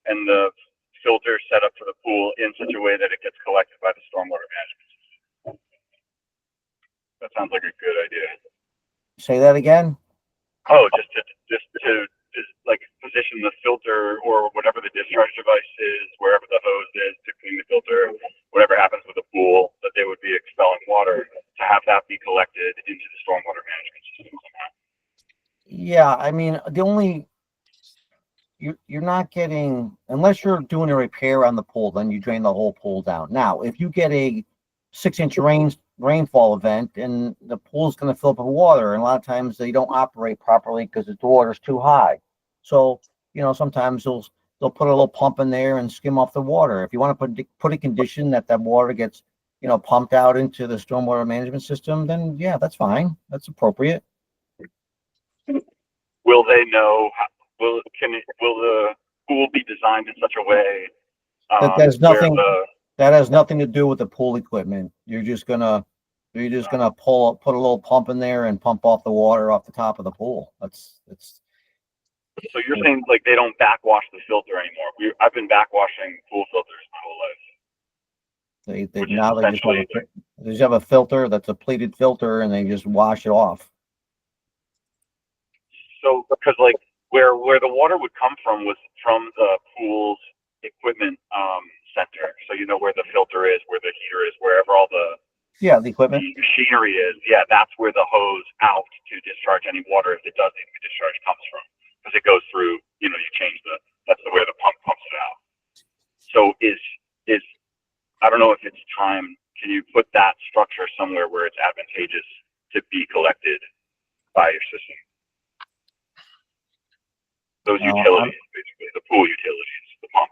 and the filter set up for the pool in such a way that it gets collected by the stormwater management system? That sounds like a good idea. say that again? Oh, just like position the filter or whatever the discharge device is, wherever the hose is to clean the filter, whatever happens with the pool, that they would be expelling water, to have that be collected into the stormwater management system somehow. Yeah, I mean, you're not getting, unless you're doing a repair on the pool, then you drain the whole pool down. Now, if you get a 6-inch rainfall event and the pool's going to fill up with water, and a lot of times they don't operate properly because the water's too high. So, sometimes they'll put a little pump in there and skim off the water. If you want to put a condition that water gets, pumped out into the stormwater management system, then yeah, that's fine. That's appropriate. Will they know? Will the pool be designed in such a way That has where nothing. That has nothing to do with the pool equipment. You're just gonna put a little pump in there and pump off the water off the top of the pool. So you're saying like they don't backwash the filter anymore? I've been backwashing pool filters my whole life. They just have a filter that's a plated filter and they just wash it off. So because like where the water would come from was from the pool's equipment center. So where the filter is, where the heater is, wherever all the equipment machinery is. Yeah, that's where the hose out to discharge any water, if it does need to be discharged, comes from. Because it goes through, you change that's where the pump pumps it out. So is I don't know if it's time. Can you put that structure somewhere where it's advantageous to be collected by your system? Those utilities, basically, the pool utilities, the pump.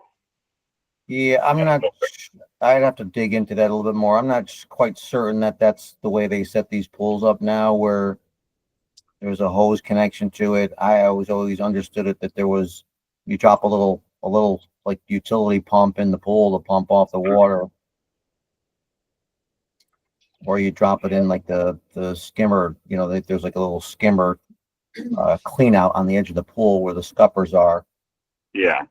Yeah, I'd have to dig into that a little bit more. I'm not quite certain that that's the way they set these pools up now, where there's a hose connection to it. I always understood it that you drop a little like utility pump in the pool to pump off the water, or you drop it in like the skimmer. There's like a little skimmer clean out on the edge of the pool where the scuppers are. Yeah.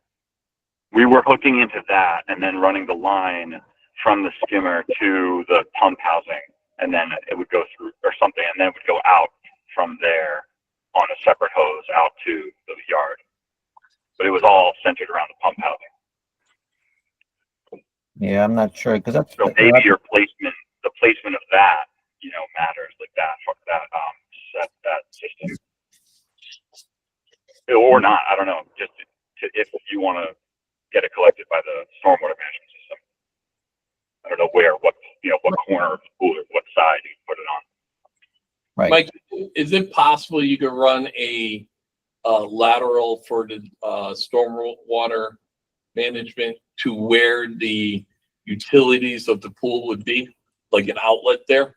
We were hooking into that and then running the line from the skimmer to the pump housing, and then it would go through or something, and then it would go out from there on a separate hose out to the yard. But it was all centered around the pump housing. Yeah, I'm not sure because that's so maybe your placement, the placement of that, matters like that system, or not. I don't know. Just if you want to get it collected by the stormwater management system. I don't know what corner of the pool or what side you can put it on. Right. Mike, is it possible you could run a lateral for the stormwater management to where the utilities of the pool would be, like an outlet there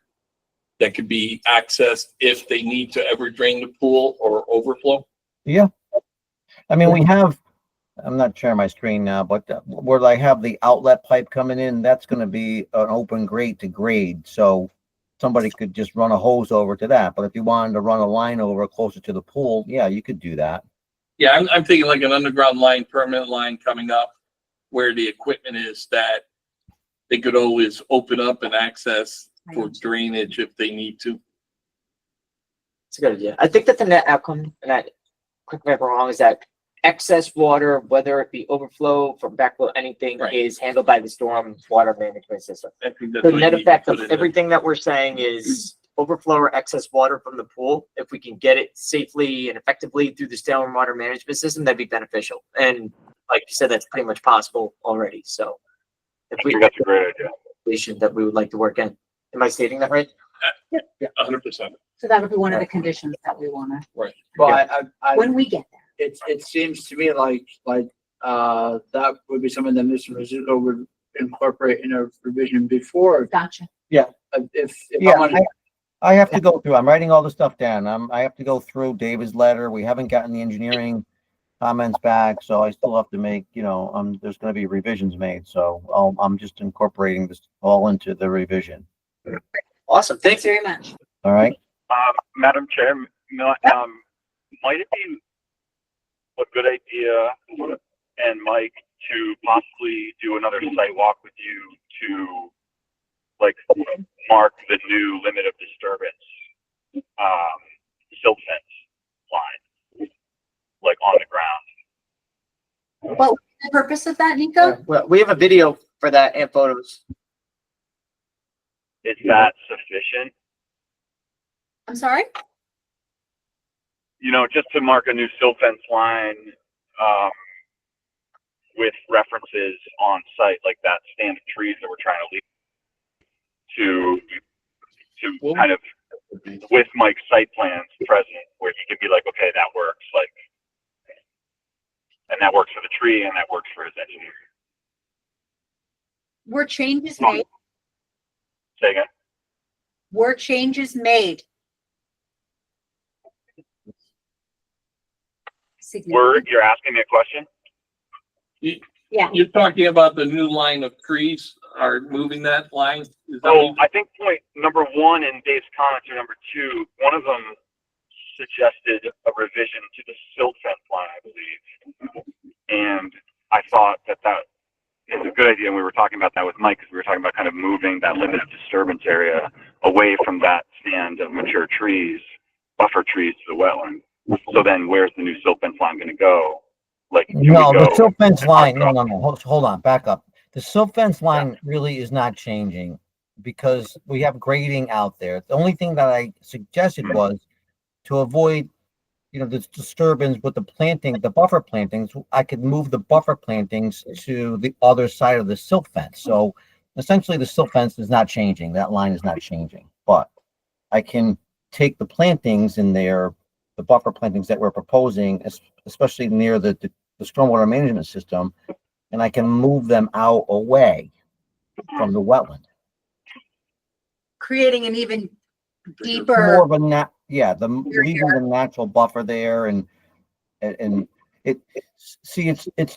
that could be accessed if they need to ever drain the pool or overflow? Yeah. I mean, I'm not sharing my screen now, but where I have the outlet pipe coming in, that's going to be an open grate to grade. So somebody could just run a hose over to that. But if you wanted to run a line over closer to the pool, yeah, you could do that. Yeah, I'm thinking like an underground line, permanent line coming up where the equipment is, that they could always open up and access for drainage if they need to. It's a good idea. I think that the net outcome, and correct me if I'm wrong, is that excess water, whether it be overflow from backflow, anything, Right. is handled by the storm water management system. I think that's The what net you need to effect put of in there. everything that we're saying is overflow or excess water from the pool. If we can get it safely and effectively through the storm water management system, that'd be beneficial. And like you said, that's pretty much possible already. So if I think that's a great idea. that we would like to work in. Am I stating that right? 100%. So that would be one of the conditions that we want to, Right. Well, when we get there. it seems to me like that would be something that Mr. Mizuko would incorporate in a revision before. Gotcha. If Yeah, I wanted, I have to go through. I'm writing all the stuff down. I have to go through David's letter. We haven't gotten the engineering comments back, so I still have to make, there's going to be revisions made. So I'm just incorporating this all into the revision. Awesome. Thanks Thank you. very much. All right. Madam Chair, might it be a good idea, and Mike, to possibly do another site walk with you to mark the new limit of disturbance, purpose of that, Nico? Well, we have a video for that and photos. Is that sufficient? I'm sorry? You know, just to mark a new silt fence line, with references on site, like that stand of trees that we're trying to leave to kind of with Mike's site plans present, where he could be like, okay, that works, like, and that works for the tree and that works for his engineer. Were changes made? Say again? Were changes made? You're asking me a question? Yeah. You're talking about the new line of trees, are moving that line? Is that Oh, what- I think point number one in Dave's comments, or number two, one of them suggested a revision to the silt fence line, I believe. And I thought that is a good idea. And we were talking about that with Mike, because we were talking about kind of moving that limited disturbance area away from that stand of mature trees, buffer trees to the wetland. So then where's the new silt fence line going to go? Like, can No, we the go? silt fence line, no, hold on, back up. The silt fence line really is not changing because we have grading out there. The only thing that I suggested was to avoid, this disturbance with the planting, the buffer plantings, I could move the buffer plantings to the other side of the silt fence. So essentially the silt fence is not changing. That line is not changing, but I can take the plantings in there, the buffer plantings that we're proposing, especially near the stormwater management system, and I can move them out away from the wetland. Creating an even More deeper. of a leaving the natural buffer there, and it's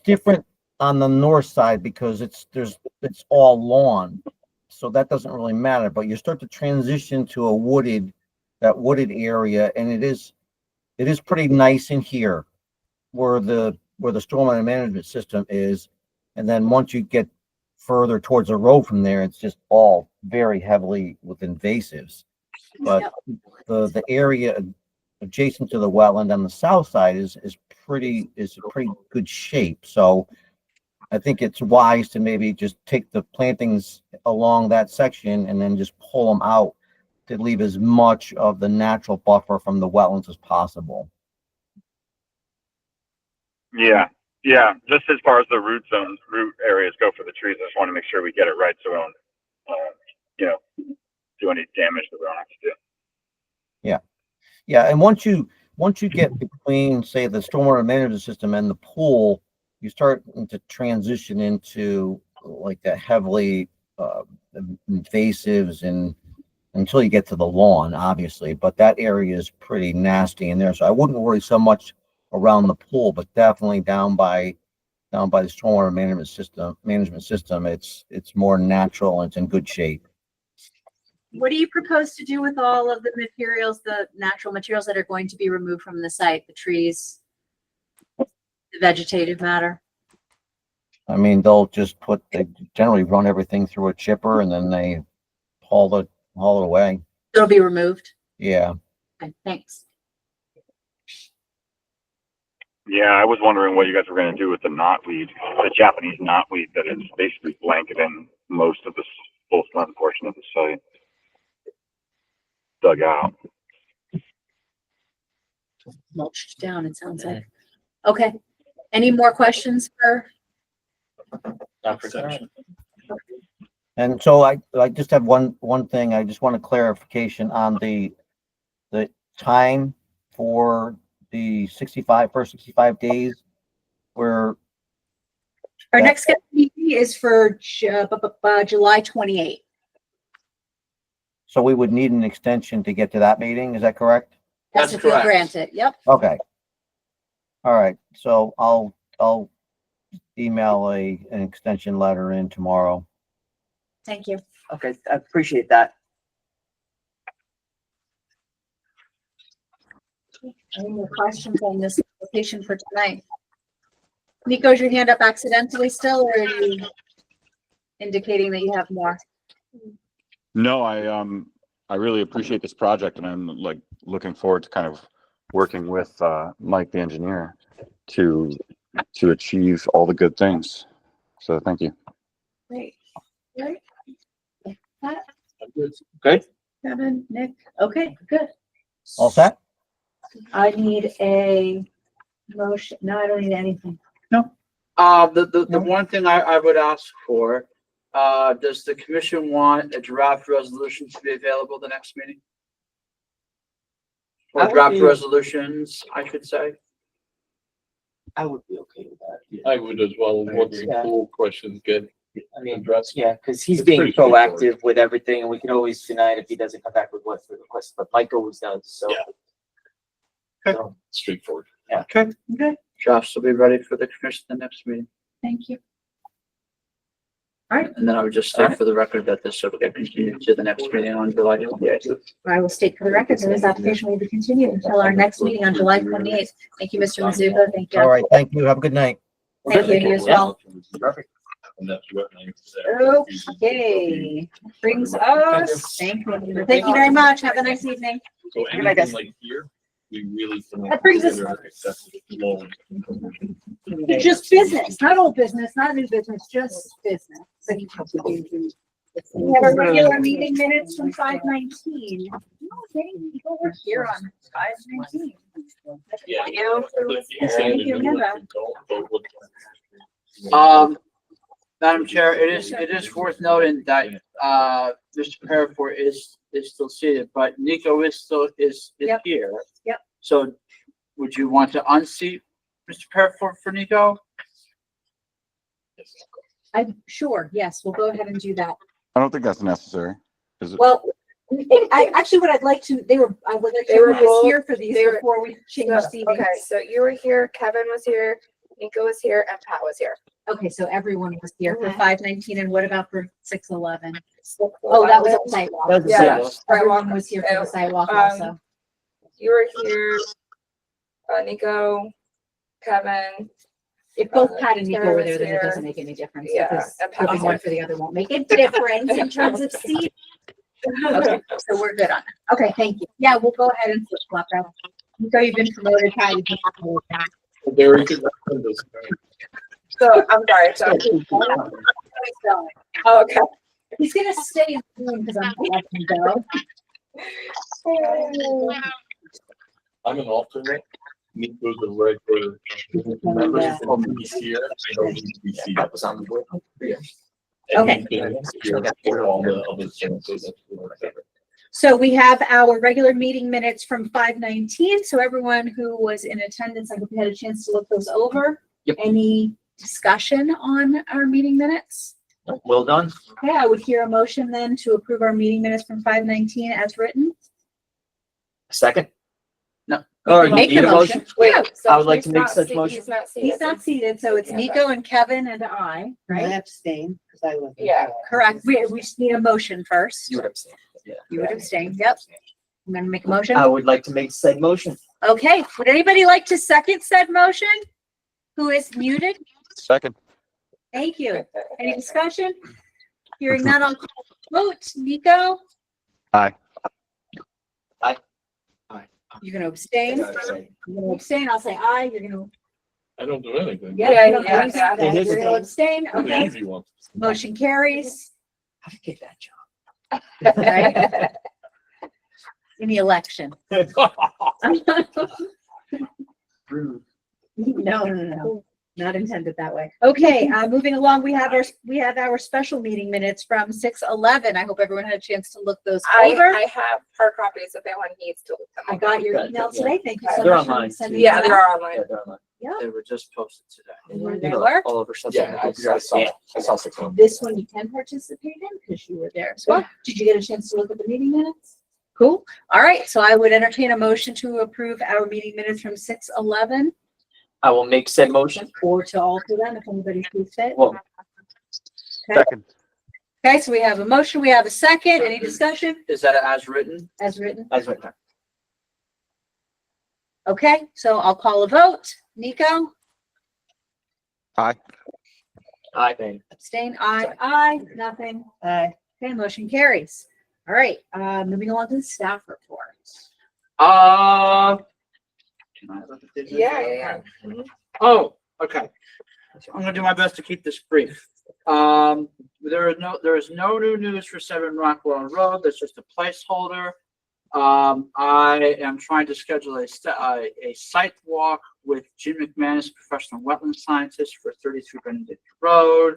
different on the north side because it's all lawn, so that doesn't really matter. But you start to transition to a wooded area, and it is pretty nice in here where the stormwater management system is, and then once you get further towards the road from there, it's just all very heavily with invasives. But the area adjacent to the wetland on the south side is a pretty good shape. So I think it's wise to maybe just take the plantings along that section and then just pull them out to leave as much of the natural buffer from the wetlands as possible. Yeah. Just as far as the root areas go for the trees, I just want to make sure we get it right so we don't, do any damage that we don't have to do. Yeah, and once you get between, say, the stormwater management system and the pool, you start to transition into like the heavily invasives, and until you get to the lawn, obviously. But that area is pretty nasty in there, so I wouldn't worry so much around the pool, but definitely down by the stormwater management system. It's more natural and it's in good shape. What do you propose to do with all of the materials, the natural materials that are going to be removed from the site, the trees, the vegetative matter? I mean, they generally run everything through a chipper and then they haul it away. It'll be removed? Yeah. Okay, thanks. Yeah, I was wondering what you guys were going to do with the knotweed, the Japanese knotweed that is basically blanketing most of the full front portion of the site. Dug out. Mulched down, it sounds like. Okay. Any more questions for? And so I just have one thing. I just want a clarification on the time for the first 65 days where Our next scheduled meeting is for July 28th. so we would need an extension to get to that meeting. Is that correct? That's if you'll grant it. Yep. Okay. All right. So I'll email an extension letter in tomorrow. Thank you. Okay, I appreciate that. Any more questions on this application for tonight? Nico, is your hand up accidentally still, or are you indicating that you have more? No, I really appreciate this project, and I'm like looking forward to kind of working with Mike, the engineer, to to achieve all the good things. So thank you. Great. Great. Pat, Good? Kevin, Nick, okay, good. All set? I need a motion, no, I don't need anything. The one thing I would ask for, does the commission want a draft resolution to be available the next meeting? I Or would draft be- resolutions, I should say. I would be okay with that. Yeah. I would as well, once the Yeah. pool questions get I mean, addressed. yeah, because he's It's being pretty straightforward. proactive with everything, and we can always deny it if he doesn't come back with what the request, but Mike always does, so. Yeah. So, Straightforward. Okay. Okay, Drafts will be ready for the commission the next meeting. thank you. And then I would just state for the record that this will get continued to the next meeting on July 28th. I will state for the record that this application will be continued until our next meeting on July 28th. Thank you, Mr. Mizuko. Thank you. All right, thank you. Have a good night. Thank you, you as well. Perfect. Okay, brings us, thank you. Thank you very much. Have a nice evening. So Good night, guys. anything like here, we really. can That brings us- consider excessive loan. Just business, not old business, not new business, just business. We have a regular meeting minutes from 5:19. People were here on 5:19. Yeah. Thank you, Amanda. Madam Chair, it is worth noting that, Mr. Parafort is still seated, but Nico is Yep. here. Yep. So would you want to unseat Mr. Parafort for Nico? I'm sure, yes, we'll go ahead and do that. I don't think that's necessary. Is it? Well, actually, what I'd like to, I would like They were to was both- here for these they were- before we change So, seating. okay, so you were here, Kevin was here, Nico was here, and Pat was here. Okay, so everyone was here for Mhm. 5:19, and what about for 6:11? Oh, that was a sidewalk. That was a Yeah. sidewalk. Everyone was here for the sidewalk also. You were here, Nico, Kevin, If both Pat and Nico Karen were was there, then it here. doesn't make any difference. Yeah, Because and Pat was moving one here. for the other won't make a difference in terms of seat. Okay, so we're good on it. Okay, thank you. Yeah, we'll go ahead and flip flop that. Nico, you've been promoted. Pat, you've been promoted. Very good. Windows. so, I'm sorry, so, oh, okay. He's gonna stay in the room because I'm gonna let him go. I'm an alternate. Nico's a regular. Remember, he's here. I don't need to be seated. That was on the board. And Okay. he's been here for all the other sentences. So we have our regular meeting minutes from 5:19. So everyone who was in attendance, I hope you had a chance to look those over. Yep. Any discussion on our meeting minutes? Well done. Okay, I would hear a motion then to approve our meeting minutes from 5:19 as written. Second? No. Or you Make need the a motion? Wait, so I would like he's to make not such se- motion. He's not seated. He's not seated, so it's Nico and Kevin and I, I right? abstain because I wasn't. Yeah. there. Correct. We just need a motion first. You would abstain. Yeah. You would abstain, yep. I'm gonna make a motion. I would like to make said motion. Okay, would anybody like to second said motion? Who is muted? Second. Thank you. Any discussion? Hearing none, I'll call the vote. Nico? Aye. Aye. You're gonna abstain? You're gonna abstain, I'll say aye, you're gonna, I don't do anything. yeah, you don't Yeah, do yeah. anything. You're gonna abstain, I'm the okay. easy one. Motion carries. How to get that job? Right? In the election. Rude. No, not intended that way. Okay, moving along, we have our special meeting minutes from 6:11. I hope everyone had a chance to look those over. I have hard copies if anyone needs to look them I over. got your email today. Thank you so They're much. for online, sending too. Yeah, that they're out. online. Yeah, they're online. They were just posted today. They You know, were. all over stuff. Yeah, I saw 6 of them. This one you can participate in because you were there as well. Did you get a chance to look at the meeting minutes? Cool. All right, so I would entertain a motion to approve our meeting minutes from 6:11 I will make said motion. or to alter them if anybody sees fit. Well, Okay. Second. Okay, so we have a motion, we have a second. Any discussion Is that as written? as written? that's right there. Okay, so I'll call a vote. Nico? Aye. Aye. Abstain, aye, nothing. Aye. Okay, motion carries. All right, moving along to the staff report. Can I look at this? Yeah. Mhm. Oh, Okay. So I'm gonna do my best to keep this brief. There is no new news for 7 Rockwell Road. That's just a placeholder. I am trying to schedule a site walk with Jim McManus, professional wetland scientist, for 33 Benedict Road.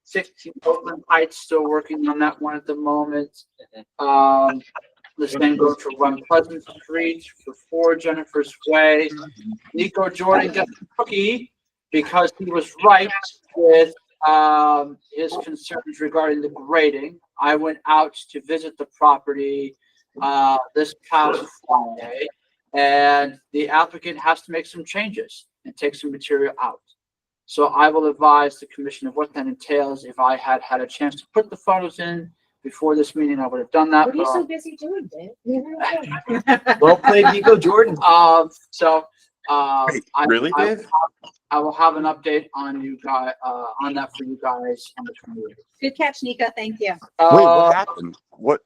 16 Oakland Heights, still working on that one at the moment. The same goes for 1 Pleasant Street, for 4 Jennifer's Way. Nico Jordan gets a cookie because he was right with his concerns regarding the grading. I went out to visit the property this past Friday, and the applicant has to make some changes and take some material out. So I will advise the commission of what that entails. If I had had a chance to put the photos in before this meeting, I would have done that. What are you but- so busy doing, Dave? Well played, Nico Jordan. Really, Dave? I will have an update on you guys, on that for you guys on the 28th. Good catch, Nika. Thank you. Wait, what happened? What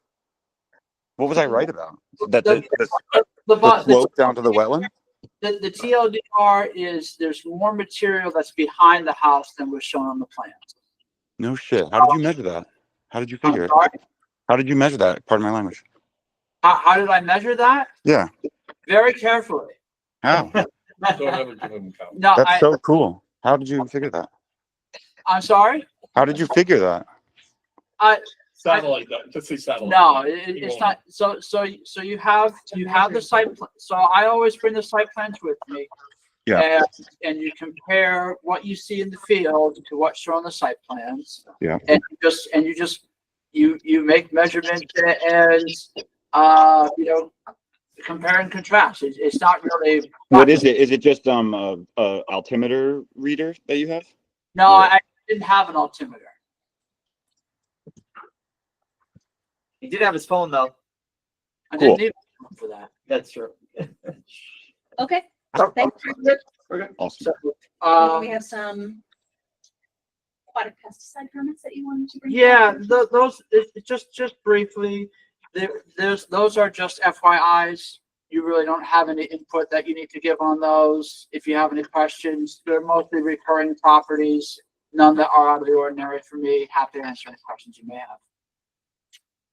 was I right about? That the slope down to the wetland? The TLDR is there's more material that's behind the house than was shown on the plans. No shit. How did you measure that? How did you figure it? Sorry? How did you measure that? Pardon my language. How did I measure that? Yeah. Very carefully. How? Don't ever give him a count. No, That's so cool. How did you figure that? I'm sorry. How did you figure that? Satellite, just say satellite. No, You it's won't. not. So you have the site. So I always bring the site plans with me. Yeah. And you compare what you see in the field to what's shown on the site plans. Yeah. And you make measurements and compare and contrast. It's not really. What is it? Is it just a altimeter reader that you have? No, I didn't have an altimeter. He did have his phone though. I Cool. didn't need one for that. That's true. Okay. Thanks. Awesome. So, We have some aquatic pesticide permits that you wanted to bring. yeah, forward? those just briefly. Those are just FYIs. You really don't have any input that you need to give on those. If you have any questions, they're mostly recurring properties. None that are out of the ordinary for me. Happy to answer any questions you may have.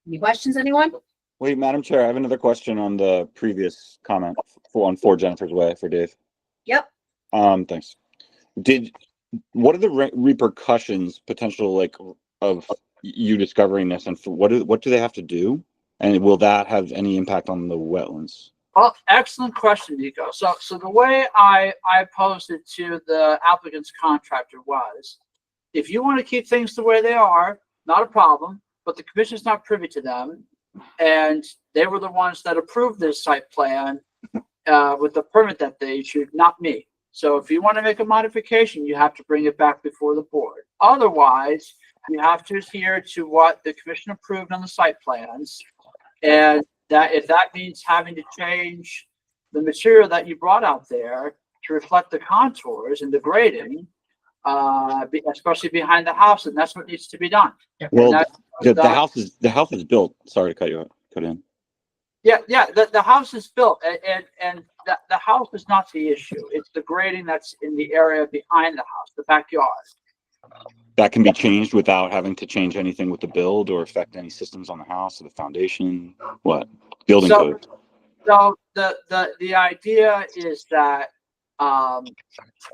Any questions, anyone? Wait, Madam Chair, I have another question on the previous comment on 4 Jennifer's Way for Dave. Yep. Thanks. What are the repercussions, potential, like, of you discovering this, and what do they have to do? And will that have any impact on the wetlands? Oh, excellent question, Nico. So the way I posed it to the applicant's contractor was, if you want to keep things the way they are, not a problem, but the commission's not privy to them. And they were the ones that approved this site plan with the permit that they issued, not me. So if you want to make a modification, you have to bring it back before the board. Otherwise, you have to adhere to what the commission approved on the site plans. And that if that means having to change the material that you brought out there to reflect the contours and the grading, especially behind the house, and that's what needs to be done. Well, And the house is built. Sorry to cut in. Yeah, the house is built, and the house is not the issue. It's the grading that's in the area behind the house, the backyard. That can be changed without having to change anything with the build or affect any systems on the house or the foundation. What? Building code. So the idea is that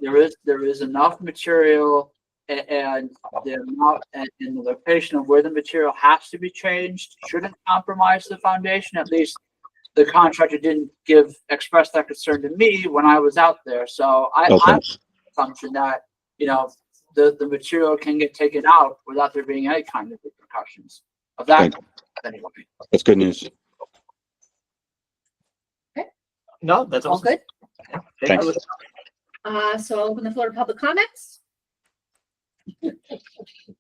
there is enough material and the amount and in the location of where the material has to be changed shouldn't compromise the foundation. At least the contractor didn't express that concern to me when I was out there. So I'm assumption that the material can get taken out without there being any kind of repercussions of that. Anyway. That's good news. No, that's All awesome. good. Thanks. So I'll open the floor to public comments.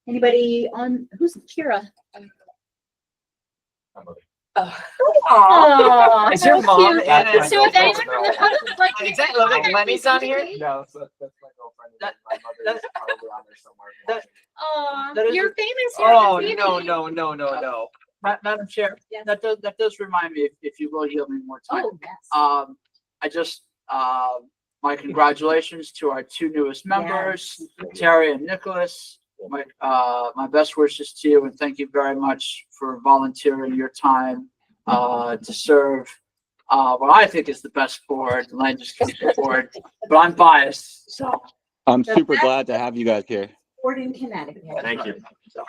Anybody on, who's Kira? Oh, Is your mom cute. and- So if anyone from the public would like to make Exactly. comment, Lenny's on here? No, so that's my girlfriend. and my mother is probably on there somewhere. Aw, That is you're a- famous here. Oh, this no, evening. no. Madam Chair, Yes. that does remind me, if you will yield me more time. Oh, yes. I just, my congratulations to our two newest members, Terry and Nicholas. My best wishes to you and thank you very much for volunteering your time to serve what I think is the best board, the land use board, but I'm biased, so. I'm super glad to have you guys here. Board in Connecticut. Thank you. So,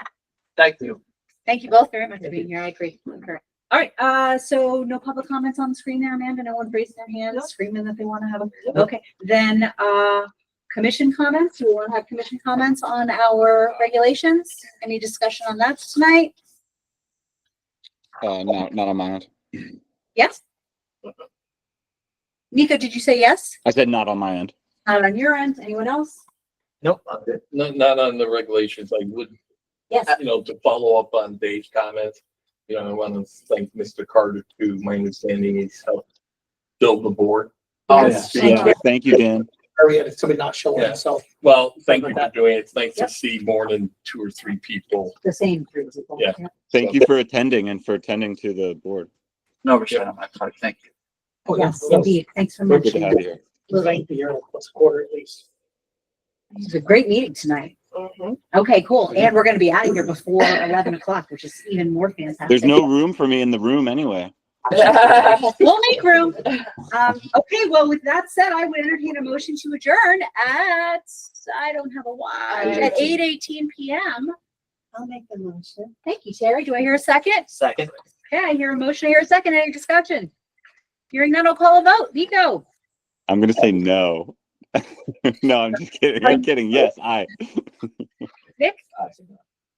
thank you. Thank you both very much for being here. I agree. Concur. All right, so no public comments on the screen there, Amanda? No one raising their hands, screaming that they want to have them? Okay, then, commission comments? Do we want to have commission comments on our regulations? Any discussion on that tonight? Not on my end. Yes? Nico, did you say yes? I said not on my end. Not on your end? Anyone else? Nope, I'm good. Not on the regulations. I would, Yes. to follow up on Dave's comments, I want to thank Mr. Carter too. My understanding he's helped build the board. Oh, Yes. Yeah, thank you, Dan. Area, somebody not showing Yeah. himself. Well, thank you for doing it. It's nice to see more than 2 or 3 people. The same three people. Yeah. Thank you for attending and for attending to the board. No respect on my part, thank you. Oh, Yes, indeed. Thanks so Good much. to have you here. We'd like to hear once a quarter at least. It was a great meeting tonight. Mhm. Okay, cool. And we're gonna be out of here before 11 o'clock, which is even more fantastic. There's no room for me in the room anyway. We'll make room. Okay, well, with that said, I would entertain a motion to adjourn at, I don't have a watch, at 8:18 PM. I'll make the motion. Thank you, Terry. Do I hear a second? Second. Okay, I hear a motion. I hear a second. Any discussion? Hearing none, I'll call a vote. Nico? I'm gonna say no. No, I'm just kidding. I'm kidding. Yes, I. Vic?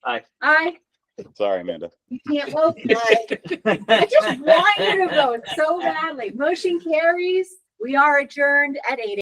Aye. Aye. Sorry, Amanda. You can't vote. I just want you to vote so badly. Motion carries. We are adjourned at 8.